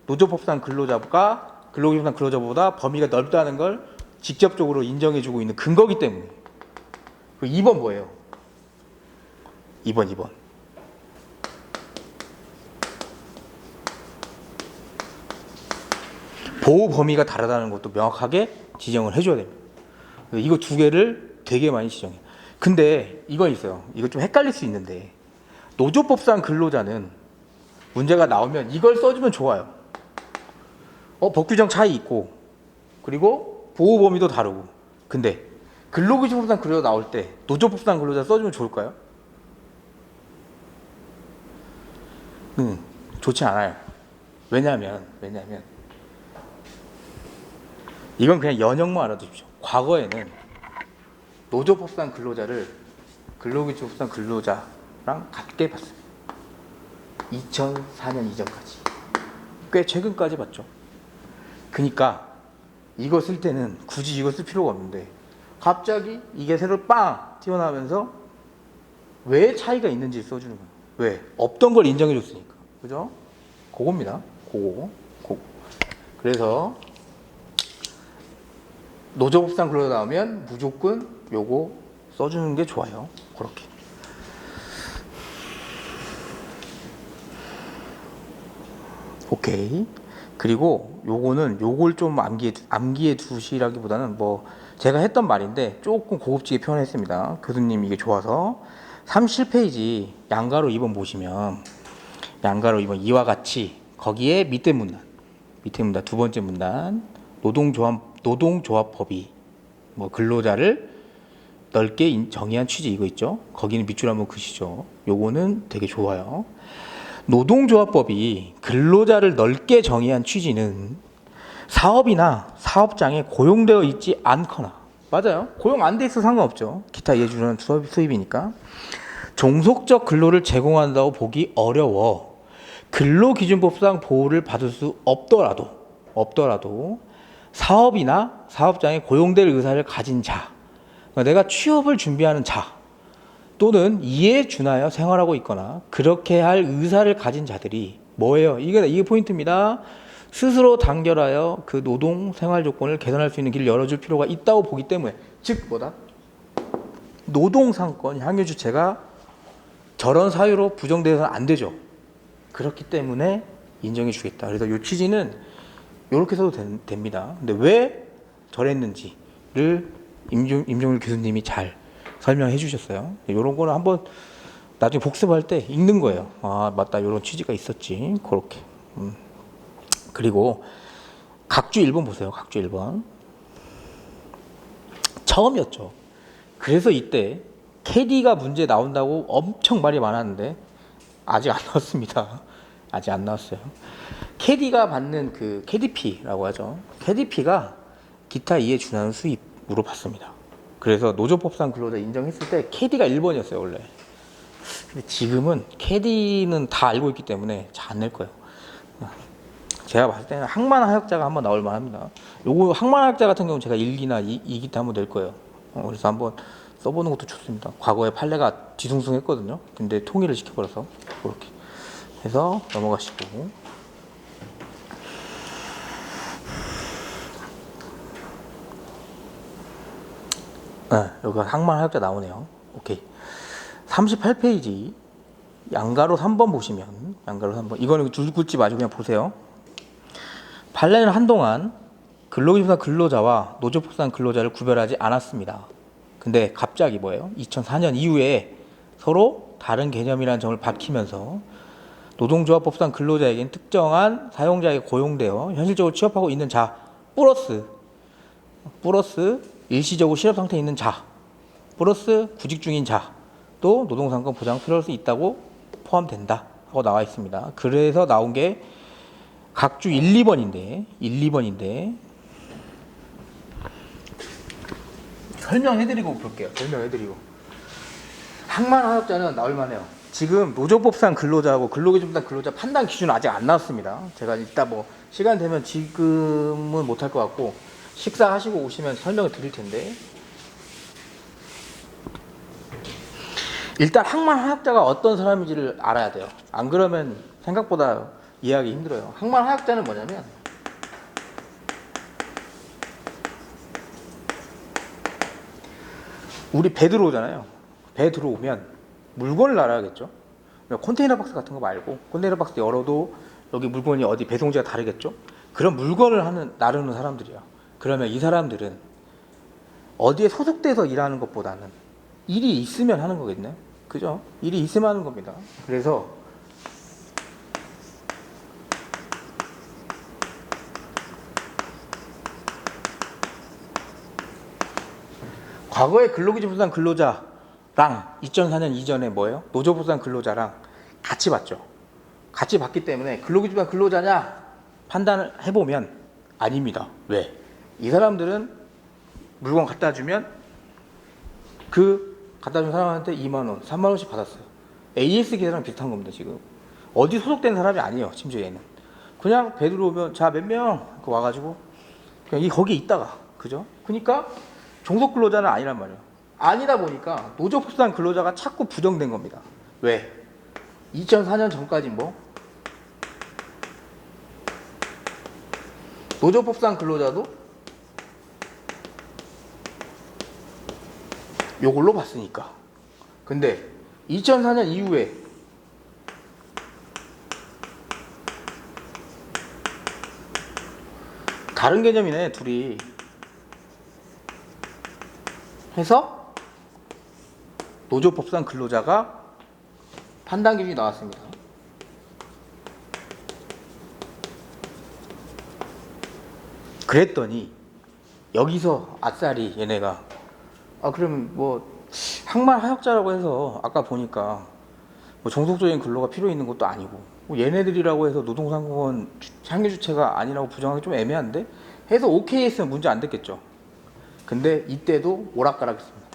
Speaker 1: 노조법상 근로자가 근로기준법상 근로자보다 범위가 넓다는 걸 직접적으로 인정해주고 있는 근거기 때문에. 2번 뭐예요? 2번 보호 범위가 다르다는 것도 명확하게 지정을 해줘야 됩니다. 이거 두 개를 되게 많이 지정해요. 근데 이건 있어요. 이거 좀 헷갈릴 수 있는데 노조법상 근로자는 문제가 나오면 이걸 써주면 좋아요. 법 규정 차이 있고 그리고 보호 범위도 다르고. 근데 근로기준법상 근로자 나올 때 노조법상 근로자 써주면 좋을까요? 좋지 않아요. 왜냐하면 이건 그냥 연역만 알아두십시오. 과거에는 노조법상 근로자를 근로기준법상 근로자랑 같게 봤습니다. 2004년 이전까지. 꽤 최근까지 봤죠. 그러니까 이거 쓸 때는 굳이 이거 쓸 필요가 없는데 갑자기 이게 새로 빵 튀어나오면서 왜 차이가 있는지 써주는 거예요. 왜? 없던 걸 인정해 줬으니까. 그죠? 그겁니다. 그거. 그래서 노조법상 근로자 나오면 무조건 요거 써주는 게 좋아요. 그렇게. 오케이. 그리고 요거는 요걸 좀 암기해 두시라기보다는 뭐 제가 했던 말인데 조금 고급지게 표현했습니다. 교수님 이게 좋아서 37페이지 양가로 2번 보시면 양가로 2번 이와 같이 거기에 밑에 문단 두 번째 문단 노동조합법이 뭐 근로자를 넓게 정의한 취지 이거 있죠. 거기는 밑줄 한번 그시죠. 요거는 되게 좋아요. 노동조합법이 근로자를 넓게 정의한 취지는 사업이나 사업장에 고용되어 있지 않거나 맞아요. 고용 안 돼 있어 상관없죠. 기타 이해주는 수입이니까 종속적 근로를 제공한다고 보기 어려워 근로기준법상 보호를 받을 수 없더라도 사업이나 사업장에 고용될 의사를 가진 자 그러니까 내가 취업을 준비하는 자 또는 이에 준하여 생활하고 있거나 그렇게 할 의사를 가진 자들이 뭐예요? 이게 포인트입니다. 스스로 단결하여 그 노동 생활 조건을 개선할 수 있는 길을 열어줄 필요가 있다고 보기 때문에 즉 뭐다? 노동상권 향유 주체가 저런 사유로 부정되어서는 안 되죠. 그렇기 때문에 인정해 주겠다. 그래서 이 취지는 이렇게 써도 됩니다. 근데 왜 저랬는지를 임종일 교수님이 잘 설명해 주셨어요. 이런 거는 한번 나중에 복습할 때 읽는 거예요. 아 맞다 이런 취지가 있었지. 그렇게. 그리고 각주 1번 보세요. 각주 1번. 처음이었죠. 그래서 이때 캐디가 문제 나온다고 엄청 말이 많았는데 아직 안 나왔습니다. 아직 안 나왔어요. 캐디가 받는 그 KDP라고 하죠. KDP가 기타 이에 준하는 수입으로 받습니다. 그래서 노조법상 근로자 인정했을 때 캐디가 1번이었어요 원래. 근데 지금은 캐디는 다 알고 있기 때문에 잘 안 낼 거예요. 제가 봤을 때는 항만하역자가 한번 나올 만합니다. 요거 항만하역자 같은 경우 제가 1기나 2기 때 한번 낼 거예요. 그래서 한번 써보는 것도 좋습니다. 과거에 판례가 뒤숭숭했거든요. 근데 통일을 시켜버려서 그렇게 해서 넘어가시고 여기가 항만하역자 나오네요. 오케이. 38페이지 양가로 3번 보시면 양가로 3번 이거는 줄 긋지 마시고 그냥 보세요. 판례는 한동안 근로기준법상 근로자와 노조법상 근로자를 구별하지 않았습니다. 근데 갑자기 뭐예요? 2004년 이후에 서로 다른 개념이라는 점을 밝히면서 노동조합법상 근로자에겐 특정한 사용자에게 고용되어 현실적으로 취업하고 있는 자 플러스 일시적으로 실업 상태에 있는 자 플러스 구직 중인 자도 노동상권 보장 필요할 수 있다고 포함된다 하고 나와 있습니다. 그래서 나온 게 각주 1, 2번인데 설명해드리고 볼게요. 설명해드리고 항만하역자는 나올만해요. 지금 노조법상 근로자하고 근로기준법상 근로자 판단 기준은 아직 안 나왔습니다. 제가 이따 뭐 시간 되면 지금은 못할 것 같고 식사하시고 오시면 설명을 드릴 텐데 일단 항만하역자가 어떤 사람인지를 알아야 돼요. 안 그러면 생각보다 이해하기 힘들어요. 항만하역자는 뭐냐면 우리 배 들어오잖아요. 배 들어오면 물건을 나눠야겠죠. 컨테이너 박스 같은 거 말고 컨테이너 박스 열어도 여기 물건이 어디 배송지가 다르겠죠. 그런 물건을 나르는 사람들이야. 그러면 이 사람들은 어디에 소속돼서 일하는 것보다는 일이 있으면 하는 거겠네. 그죠? 일이 있으면 하는 겁니다. 그래서 과거의 근로기준법상 근로자랑 2004년 이전에 뭐예요? 노조법상 근로자랑 같이 봤죠. 같이 봤기 때문에 근로기준법상 근로자냐 판단을 해보면 아닙니다. 왜? 이 사람들은 물건 갖다 주면 그 갖다 준 사람한테 2만 원, 3만 원씩 받았어요. AS 계좌랑 비슷한 겁니다. 지금 어디 소속된 사람이 아니에요. 심지어 얘는 그냥 배 들어오면 자 몇 명 와가지고 그냥 거기에 있다가 그죠? 그러니까 종속 근로자는 아니란 말이에요. 아니다 보니까 노조법상 근로자가 자꾸 부정된 겁니다. 왜? 2004년 전까지 뭐 노조법상 근로자도 요걸로 봤으니까. 근데 2004년 이후에 다른 개념이네 둘이 해서 노조법상 근로자가 판단 기준이 나왔습니다. 그랬더니 여기서 아싸리 얘네가 그럼 뭐 항만 하역자라고 해서 아까 보니까 뭐 종속적인 근로가 필요 있는 것도 아니고 뭐 얘네들이라고 해서 노동상공원 상위 주체가 아니라고 부정하기 좀 애매한데 해서 오케이 했으면 문제 안 됐겠죠. 근데 이때도 오락가락했습니다.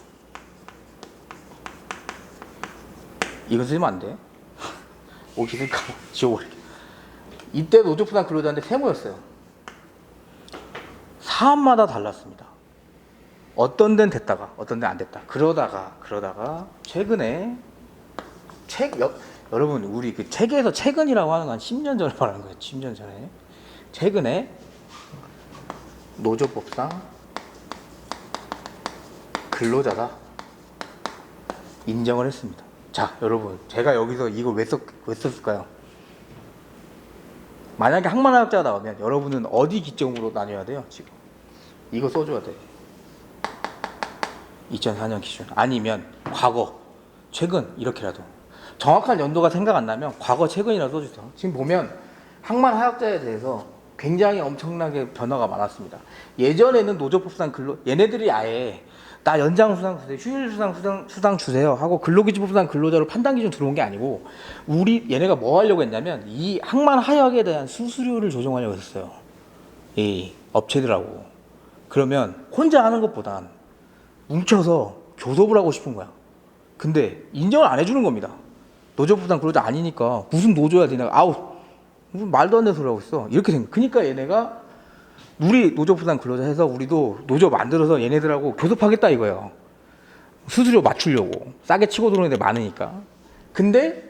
Speaker 1: 이거 쓰면 안 돼. 오케이 쓸까 지워버릴게. 이때 노조부당 근로자인데 세모였어요. 사업마다 달랐습니다. 어떤 데는 됐다가 어떤 데는 안 됐다. 그러다가 최근에 여러분 우리 그 책에서 최근이라고 하는 건 한 10년 전에 말하는 거예요. 10년 전에. 최근에 노조법상 근로자다 인정을 했습니다. 자 여러분 제가 여기서 이거 왜 썼을까요? 만약에 항만화학자가 나오면 여러분은 어디 기점으로 나뉘어야 돼요? 지금 이거 써줘야 돼. 2004년 기준 아니면 과거 최근 이렇게라도 정확한 연도가 생각 안 나면 과거 최근이라도 써주세요. 지금 보면 항만화학자에 대해서 굉장히 엄청나게 변화가 많았습니다. 예전에는 노조법상 얘네들이 아예 나 연장수당 주세요, 휴일수당 주세요 하고 근로기준법상 근로자로 판단기준 들어온 게 아니고 얘네가 뭐 하려고 했냐면 이 항만하역에 대한 수수료를 조정하려고 했어요. 이 업체들하고. 그러면 혼자 하는 것보단 뭉쳐서 교섭을 하고 싶은 거야. 근데 인정을 안 해주는 겁니다. 노조법상 근로자 아니니까 무슨 노조야 되냐. 무슨 말도 안 되는 소리 하고 있어. 이렇게 생각. 그러니까 얘네가 우리 노조부상 근로자 해서 우리도 노조 만들어서 얘네들하고 교섭하겠다 이거예요. 수수료 맞추려고. 싸게 치고 들어오는 데 많으니까. 근데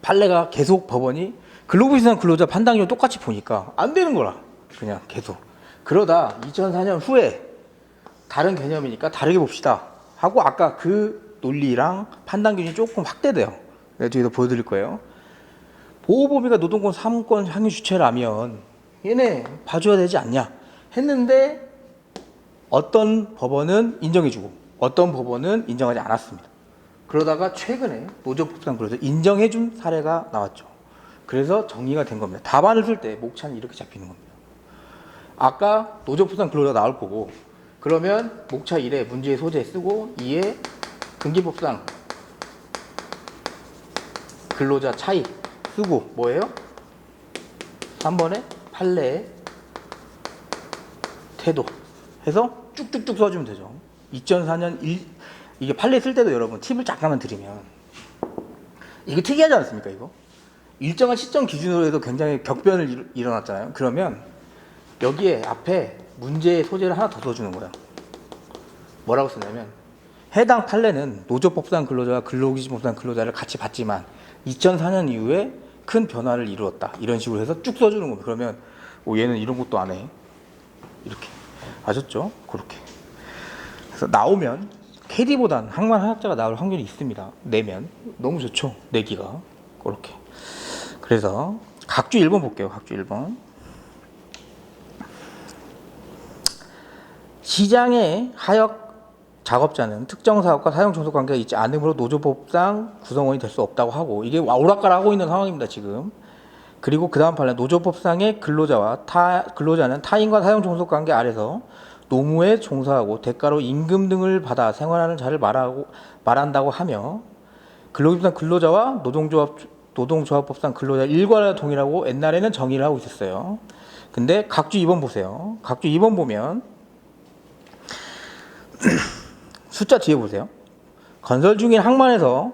Speaker 1: 판례가 계속 법원이 근로부상 근로자 판단기준 똑같이 보니까 안 되는 거라. 그냥 계속. 그러다 2004년 후에 다른 개념이니까 다르게 봅시다 하고 아까 그 논리랑 판단기준이 조금 확대돼요. 뒤에서 보여드릴 거예요. 보호범위가 노동권, 사무권, 향유 주체라면 얘네 봐줘야 되지 않냐 했는데 어떤 법원은 인정해주고 어떤 법원은 인정하지 않았습니다. 그러다가 최근에 노조법상 근로자 인정해준 사례가 나왔죠. 그래서 정리가 된 겁니다. 답안을 쓸 때 목차는 이렇게 잡히는 겁니다. 아까 노조법상 근로자 나올 거고 그러면 목차 1에 문제의 소재 쓰고 2에 등기법상 근로자 차이 쓰고 뭐예요? 3번에 판례의 태도 해서 쭉쭉쭉 써주면 되죠. 2004년 이게 판례 쓸 때도 여러분 팁을 잠깐만 드리면 이거 특이하지 않습니까? 이거 일정한 시점 기준으로 해서 굉장히 격변을 일어났잖아요. 그러면 여기에 앞에 문제의 소재를 하나 더 써주는 거야. 뭐라고 쓰냐면 해당 판례는 노조법상 근로자와 근로기준법상 근로자를 같이 봤지만 2004년 이후에 큰 변화를 이루었다. 이런 식으로 해서 쭉 써주는 겁니다. 그러면 얘는 이런 것도 안 해. 이렇게. 아셨죠? 그렇게. 그래서 나오면 KD보단 항만화학자가 나올 확률이 있습니다. 내면. 너무 좋죠. 내기가. 그렇게. 그래서 각주 1번 볼게요. 각주 1번. 시장의 하역 작업자는 특정 사업과 사용 종속 관계가 있지 않으므로 노조법상 구성원이 될 수 없다고 하고 이게 오락가락 하고 있는 상황입니다 지금. 그리고 그 다음 판례 노조법상의 근로자는 타인과 사용 종속 관계 아래서 노무에 종사하고 대가로 임금 등을 받아 생활하는 자를 말한다고 하며 근로기준법상 근로자와 노동조합법상 근로자 일괄와 동일하고 옛날에는 정의를 하고 있었어요. 근데 각주 2번 보세요. 각주 2번 보면 숫자 뒤에 보세요. 건설 중인 항만에서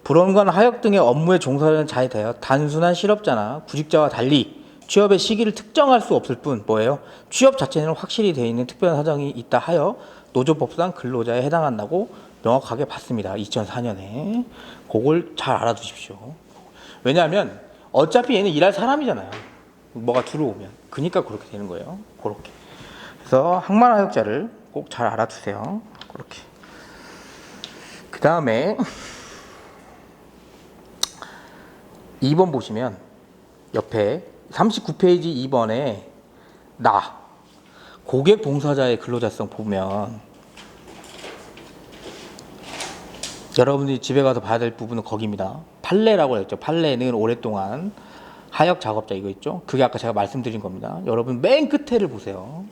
Speaker 1: 불원관 하역 등의 업무에 종사하는 자에 대하여 단순한 실업자나 구직자와 달리 취업의 시기를 특정할 수 없을 뿐 뭐예요? 취업 자체는 확실히 되어 있는 특별한 사정이 있다 하여 노조법상 근로자에 해당한다고 명확하게 봤습니다. 2004년에. 그걸 잘 알아두십시오. 왜냐하면 어차피 얘는 일할 사람이잖아요. 뭐가 들어오면. 그러니까 그렇게 되는 거예요. 그렇게. 그래서 항만하역자를 꼭 잘 알아두세요. 그렇게. 그 다음에 2번 보시면 옆에 39페이지 2번에 고객 봉사자의 근로자성 보면 여러분들이 집에 가서 봐야 될 부분은 거기입니다. 판례라고 했죠. 판례는 오랫동안 하역 작업자 이거 있죠. 그게 아까 제가 말씀드린 겁니다. 여러분 맨 끝에를 보세요.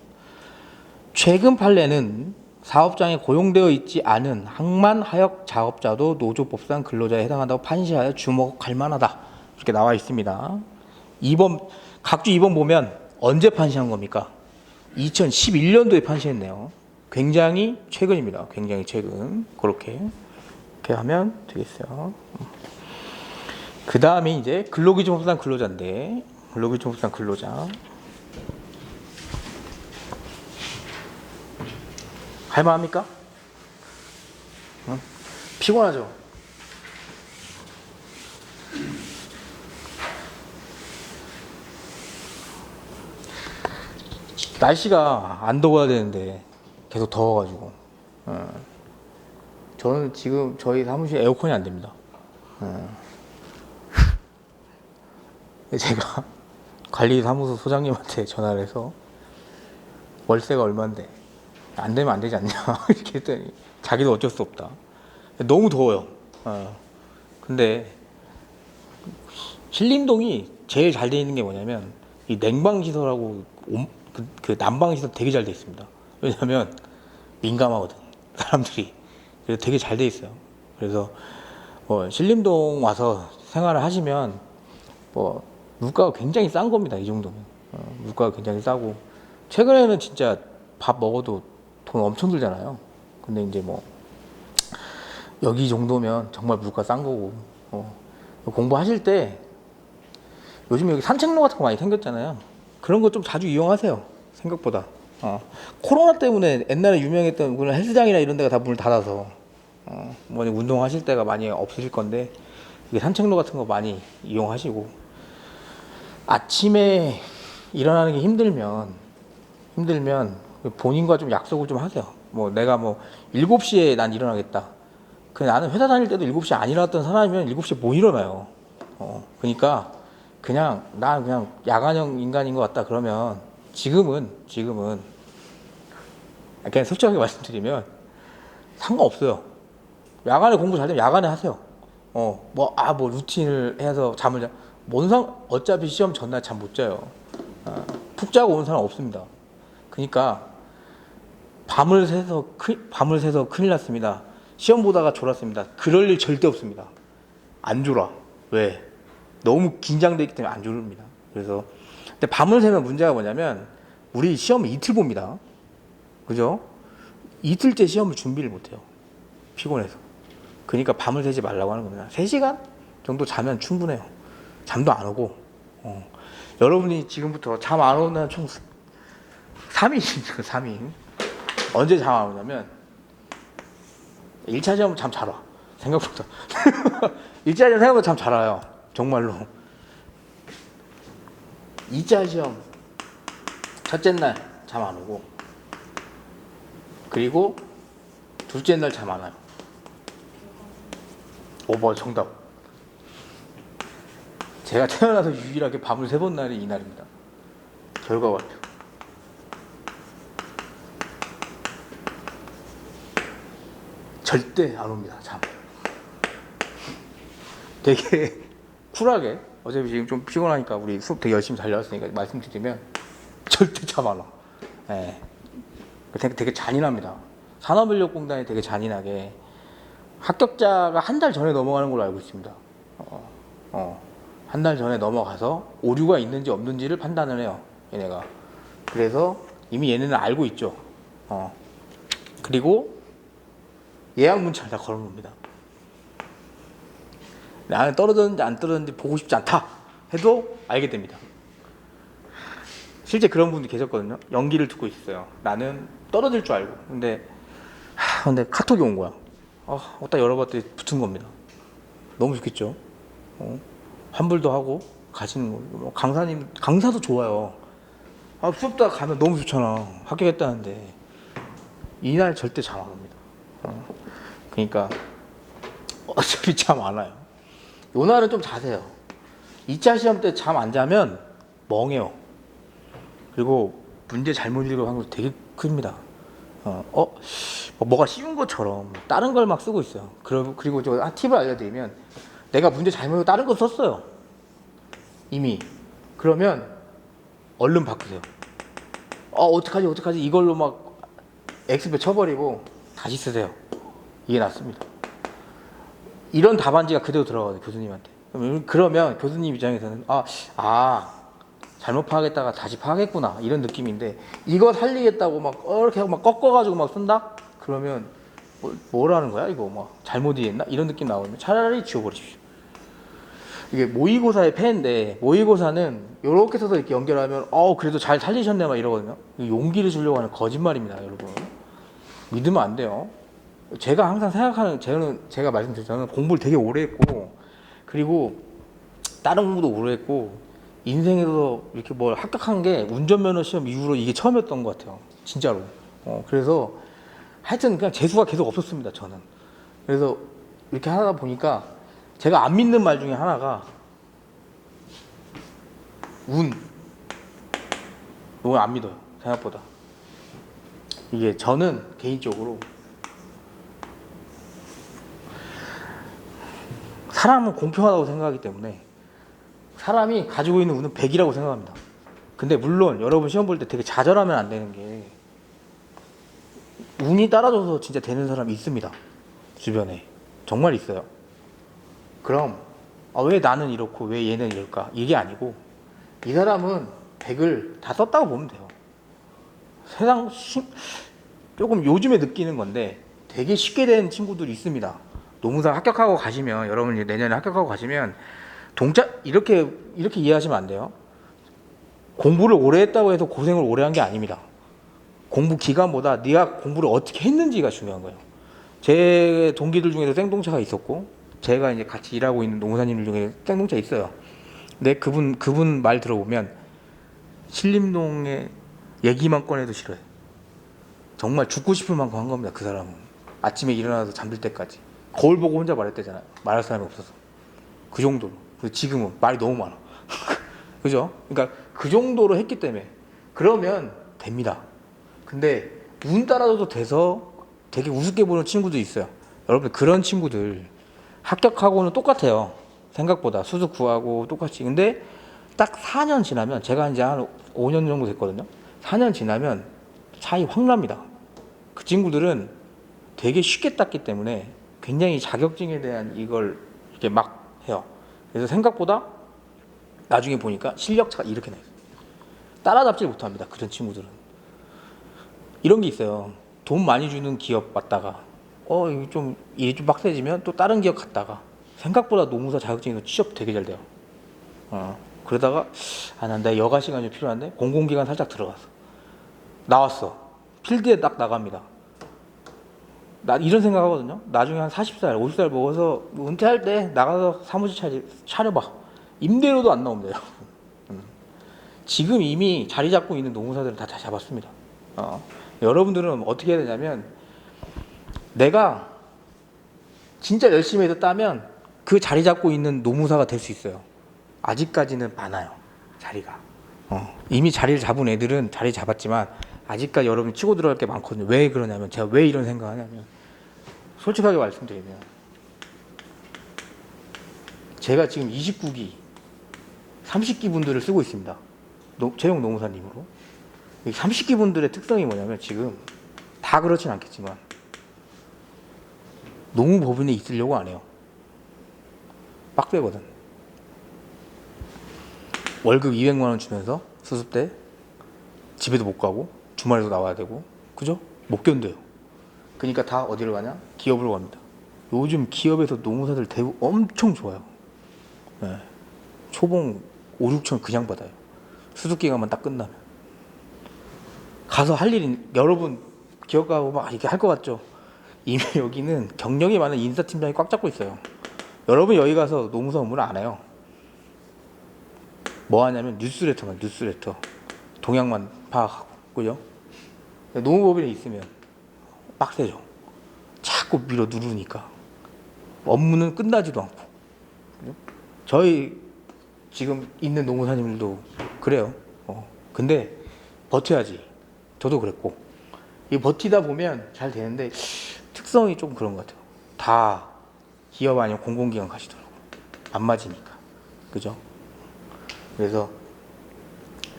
Speaker 1: 최근 판례는 사업장에 고용되어 있지 않은 항만 하역 작업자도 노조법상 근로자에 해당한다고 판시하여 주목할 만하다. 이렇게 나와 있습니다. 2번 각주 2번 보면 언제 판시한 겁니까? 2011년도에 판시했네요. 굉장히 최근입니다. 굉장히 최근. 그렇게 하면 되겠어요. 그 다음에 이제 근로기준법상 근로자인데 근로기준법상 근로자 할만합니까? 응? 피곤하죠? 날씨가 안 더워야 되는데 계속 더워가지고 저는 지금 저희 사무실 에어컨이 안 됩니다. 제가 관리사무소 소장님한테 전화를 해서 월세가 얼마인데 안 되면 안 되지 않냐 이렇게 했더니 자기도 어쩔 수 없다. 너무 더워요. 근데 신림동이 제일 잘 돼 있는 게 뭐냐면 이 냉방시설하고 그 난방시설 되게 잘 돼 있습니다. 왜냐면 민감하거든 사람들이. 그래서 되게 잘 돼 있어요. 그래서 신림동 와서 생활을 하시면 물가가 굉장히 싼 겁니다. 이 정도면 물가가 굉장히 싸고 최근에는 진짜 밥 먹어도 돈 엄청 들잖아요. 근데 이제 여기 정도면 정말 물가 싼 거고 공부하실 때 요즘 여기 산책로 같은 거 많이 생겼잖아요. 그런 거 좀 자주 이용하세요. 생각보다 코로나 때문에 옛날에 유명했던 그런 헬스장이나 이런 데가 다 문을 닫아서 운동하실 때가 많이 없으실 건데 이게 산책로 같은 거 많이 이용하시고 아침에 일어나는 게 힘들면 본인과 좀 약속을 좀 하세요. 내가 7시에 난 일어나겠다. 나는 회사 다닐 때도 7시에 안 일어났던 사람이면 7시에 못 일어나요. 그러니까 난 그냥 야간형 인간인 것 같다. 그러면 지금은 그냥 솔직하게 말씀드리면 상관없어요. 야간에 공부 잘 되면 야간에 하세요. 루틴을 해서 잠을 자. 어차피 시험 전날 잠 못 자요. 푹 자고 오는 사람 없습니다. 그러니까 밤을 새서 큰일 났습니다. 시험 보다가 졸았습니다. 그럴 일 절대 없습니다. 안 졸아. 왜? 너무 긴장돼 있기 때문에 안 졸습니다. 그래서 근데 밤을 새면 문제가 뭐냐면 우리 시험을 이틀 봅니다. 그죠? 이틀째 시험을 준비를 못해요. 피곤해서. 그러니까 밤을 새지 말라고 하는 겁니다. 3시간 정도 자면 충분해요. 잠도 안 오고. 여러분이 지금부터 잠 안 오는 총 3일, 3일. 언제 잠 안 오냐면 1차 시험 잠 잘 와. 생각보다. 1차 시험 생각보다 잠 잘 와요. 정말로. 2차 시험 첫째 날 잠 안 오고 그리고 둘째 날 잠 안 와요. 정답. 제가 태어나서 유일하게 밤을 새본 날이 이날입니다. 결과 발표. 절대 안 옵니다. 잠. 되게 쿨하게 어차피 지금 좀 피곤하니까 우리 수업 되게 열심히 잘 나왔으니까 말씀드리면 절대 잠 안 와. 되게 잔인합니다. 산업인력공단이 되게 잔인하게 합격자가 한 달 전에 넘어가는 걸로 알고 있습니다. 한 달 전에 넘어가서 오류가 있는지 없는지를 판단을 해요. 얘네가. 그래서 이미 얘네는 알고 있죠. 그리고 예약 문자를 다 걸어놓습니다. 나는 떨어졌는지 안 떨어졌는지 보고 싶지 않다 해도 알게 됩니다. 실제 그런 분도 계셨거든요. 연기를 듣고 있어요. 나는 떨어질 줄 알고. 근데 카톡이 온 거야. 딱 열어봤더니 붙은 겁니다. 너무 좋겠죠. 환불도 하고 가시는 거. 강사도 좋아요. 수업다 가면 너무 좋잖아. 합격했다는데. 이날 절대 잠 안 옵니다. 그러니까 어차피 잠 안 와요. 요 날은 좀 자세요. 2차 시험 때 잠 안 자면 멍해요. 그리고 문제 잘못 읽을 확률이 되게 큽니다. 뭐가 쉬운 것처럼 다른 걸 막 쓰고 있어요. 그리고 저 팁을 알려드리면, 내가 문제 잘못 다른 거 썼어요. 이미. 그러면 얼른 바꾸세요. 어떡하지 이걸로 막 X배 쳐버리고 다시 쓰세요. 이게 낫습니다. 이런 답안지가 그대로 들어가거든요, 교수님한테. 그러면 교수님 입장에서는 잘못 파악했다가 다시 파악했구나 이런 느낌인데, 이거 살리겠다고 막 이렇게 막 꺾어가지고 막 쓴다? 그러면 뭐라는 거야 이거, 막 잘못 이해했나? 이런 느낌 나오면 차라리 지워버리십시오. 이게 모의고사의 패인데, 모의고사는 이렇게 써서 이렇게 연결하면 그래도 잘 살리셨네 막 이러거든요. 용기를 주려고 하는 거짓말입니다, 여러분. 믿으면 안 돼요. 제가 항상 생각하는, 제가 말씀드렸잖아요. 공부를 되게 오래 했고, 그리고 다른 공부도 오래 했고, 인생에서 이렇게 뭘 합격한 게 운전면허 시험 이후로 이게 처음이었던 것 같아요. 진짜로. 그래서 하여튼 그냥 재수가 계속 없었습니다, 저는. 그래서 이렇게 하다 보니까 제가 안 믿는 말 중에 하나가 이건 안 믿어요, 생각보다. 이게 저는 개인적으로 사람은 공평하다고 생각하기 때문에 사람이 가지고 있는 운은 100이라고 생각합니다. 근데 물론 여러분 시험 볼 때 되게 좌절하면 안 되는 게, 운이 따라줘서 진짜 되는 사람이 있습니다. 주변에. 정말 있어요. 그럼 왜 나는 이렇고 왜 얘는 이럴까? 이게 아니고, 이 사람은 100을 다 썼다고 보면 돼요. 조금 요즘에 느끼는 건데 되게 쉽게 된 친구들이 있습니다. 노무사 합격하고 가시면, 여러분 내년에 합격하고 가시면 이렇게 이해하시면 안 돼요. 공부를 오래 했다고 해서 고생을 오래 한 게 아닙니다. 공부 기간보다 네가 공부를 어떻게 했는지가 중요한 거예요. 제 동기들 중에도 땡동차가 있었고, 제가 이제 같이 일하고 있는 노무사님들 중에 땡동차 있어요. 근데 그분 말 들어보면 신림동의 얘기만 꺼내도 싫어요. 정말 죽고 싶을 만큼 한 겁니다, 그 사람은. 아침에 일어나서 잠들 때까지 거울 보고 혼자 말했대잖아요. 말할 사람이 없어서. 그 정도로. 그리고 지금은 말이 너무 많아. 그죠? 그러니까 그 정도로 했기 때문에. 그러면 됩니다. 근데 운 따라줘도 돼서 되게 우습게 보는 친구도 있어요. 여러분, 그런 친구들 합격하고는 똑같아요. 생각보다 수습 구하고 똑같이. 근데 딱 4년 지나면, 제가 이제 한 5년 정도 됐거든요. 4년 지나면 차이 확 납니다. 그 친구들은 되게 쉽게 땄기 때문에 굉장히 자격증에 대한 이걸 이렇게 막 해요. 그래서 생각보다 나중에 보니까 실력 차가 이렇게 나요. 따라잡지 못합니다, 그런 친구들은. 이런 게 있어요. 돈 많이 주는 기업 왔다가 일이 좀 빡세지면 또 다른 기업 갔다가, 생각보다 노무사 자격증에서 취업 되게 잘 돼요. 그러다가 난 내 여가 시간이 좀 필요한데 공공기관 살짝 들어갔어. 나왔어. 필드에 딱 나갑니다. 나 이런 생각하거든요. 나중에 한 40살, 50살 먹어서 은퇴할 때 나가서 사무실 차려봐. 임대료도 안 나옵니다. 지금 이미 자리 잡고 있는 노무사들은 다 잡았습니다. 여러분들은 어떻게 해야 되냐면, 내가 진짜 열심히 해서 따면 그 자리 잡고 있는 노무사가 될 수 있어요. 아직까지는 많아요, 자리가. 이미 자리를 잡은 애들은 자리 잡았지만 아직까지 여러분 치고 들어갈 게 많거든요. 왜 그러냐면, 제가 왜 이런 생각을 하냐면, 솔직하게 말씀드리면, 제가 지금 29기 30기 분들을 쓰고 있습니다. 채용 노무사님으로. 30기 분들의 특성이 뭐냐면, 지금 다 그렇진 않겠지만 노무법인에 있으려고 안 해요. 빡세거든. 월급 200만 원 주면서 수습 때 집에도 못 가고 주말에도 나와야 되고, 그죠? 못 견뎌요. 그러니까 다 어디로 가냐? 기업으로 갑니다. 요즘 기업에서 노무사들 대우 엄청 좋아요. 네. 초봉 5, 6천 그냥 받아요. 수습기간만 딱 끝나면. 가서 할 일이, 여러분 기업 가고 막 이렇게 할 것 같죠? 이미 여기는 경력이 많은 인사팀장이 꽉 잡고 있어요. 여러분 여기 가서 노무사 업무를 안 해요. 뭐 하냐면 뉴스레터만, 뉴스레터. 동향만 파악하고, 그죠? 노무법인에 있으면 빡세죠. 자꾸 밀어 누르니까 업무는 끝나지도 않고. 그죠? 저희 지금 있는 노무사님들도 그래요. 근데 버텨야지. 저도 그랬고. 이 버티다 보면 잘 되는데 특성이 좀 그런 것 같아요. 다 기업 아니면 공공기관 가시더라고. 안 맞으니까. 그죠? 그래서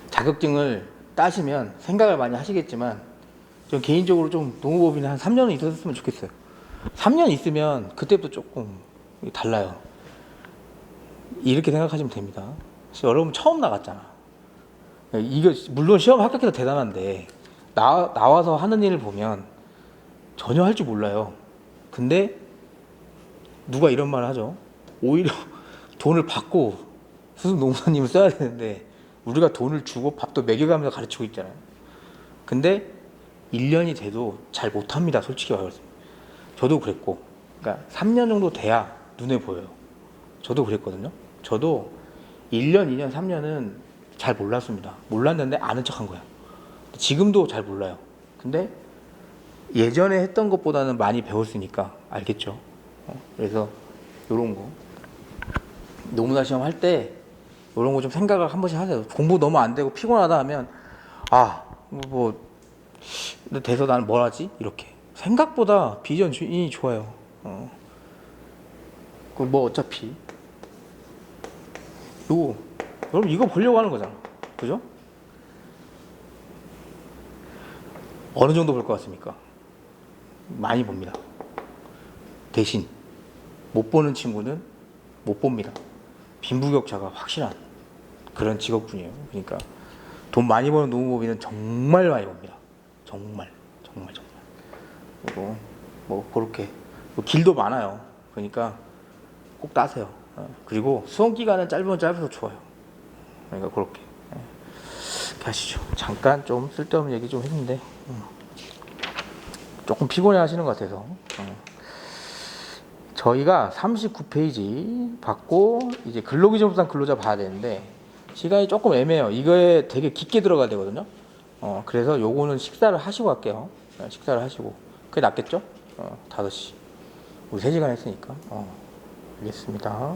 Speaker 1: 자격증을 따시면 생각을 많이 하시겠지만 전 개인적으로 좀 노무법인에 한 3년은 있었으면 좋겠어요. 3년 있으면 그때부터 조금 달라요. 이렇게 생각하시면 됩니다. 여러분 처음 나갔잖아. 이거 물론 시험 합격해서 대단한데 나와서 하는 일을 보면 전혀 할 줄 몰라요. 근데 누가 이런 말을 하죠. 오히려 돈을 받고 수습 노무사님을 써야 되는데 우리가 돈을 주고 밥도 먹여가면서 가르치고 있잖아요. 근데 1년이 돼도 잘 못합니다. 솔직히 말해서. 저도 그랬고, 그러니까 3년 정도 돼야 눈에 보여요. 저도 그랬거든요. 저도 1년, 2년, 3년은 잘 몰랐습니다. 몰랐는데 아는 척한 거야. 지금도 잘 몰라요. 근데 예전에 했던 것보다는 많이 배웠으니까 알겠죠. 그래서 이런 거 노무사 시험 할 때 이런 거 좀 생각을 한 번씩 하세요. 공부 너무 안 되고 피곤하다 하면 뭐 돼서 나는 뭘 하지? 이렇게 생각보다 비전 주인이 좋아요. 뭐 어차피 여러분 이거 보려고 하는 거잖아. 그죠? 어느 정도 볼 것 같습니까? 많이 봅니다. 대신 못 보는 친구는 못 봅니다. 빈부격차가 확실한 그런 직업군이에요. 그러니까 돈 많이 버는 노무법인은 정말 많이 봅니다. 정말. 그리고 뭐 그렇게 길도 많아요. 그러니까 꼭 따세요. 그리고 수험 기간은 짧으면 짧아서 좋아요. 그러니까 그렇게 하시죠. 잠깐 좀 쓸데없는 얘기 좀 했는데 조금 피곤해 하시는 것 같아서 저희가 39페이지 받고 이제 근로기준법상 근로자 봐야 되는데 시간이 조금 애매해요. 이거에 되게 깊게 들어가야 되거든요. 그래서 요거는 식사를 하시고 할게요. 식사를 하시고 그게 낫겠죠? 5시 우리 3시간 했으니까 알겠습니다.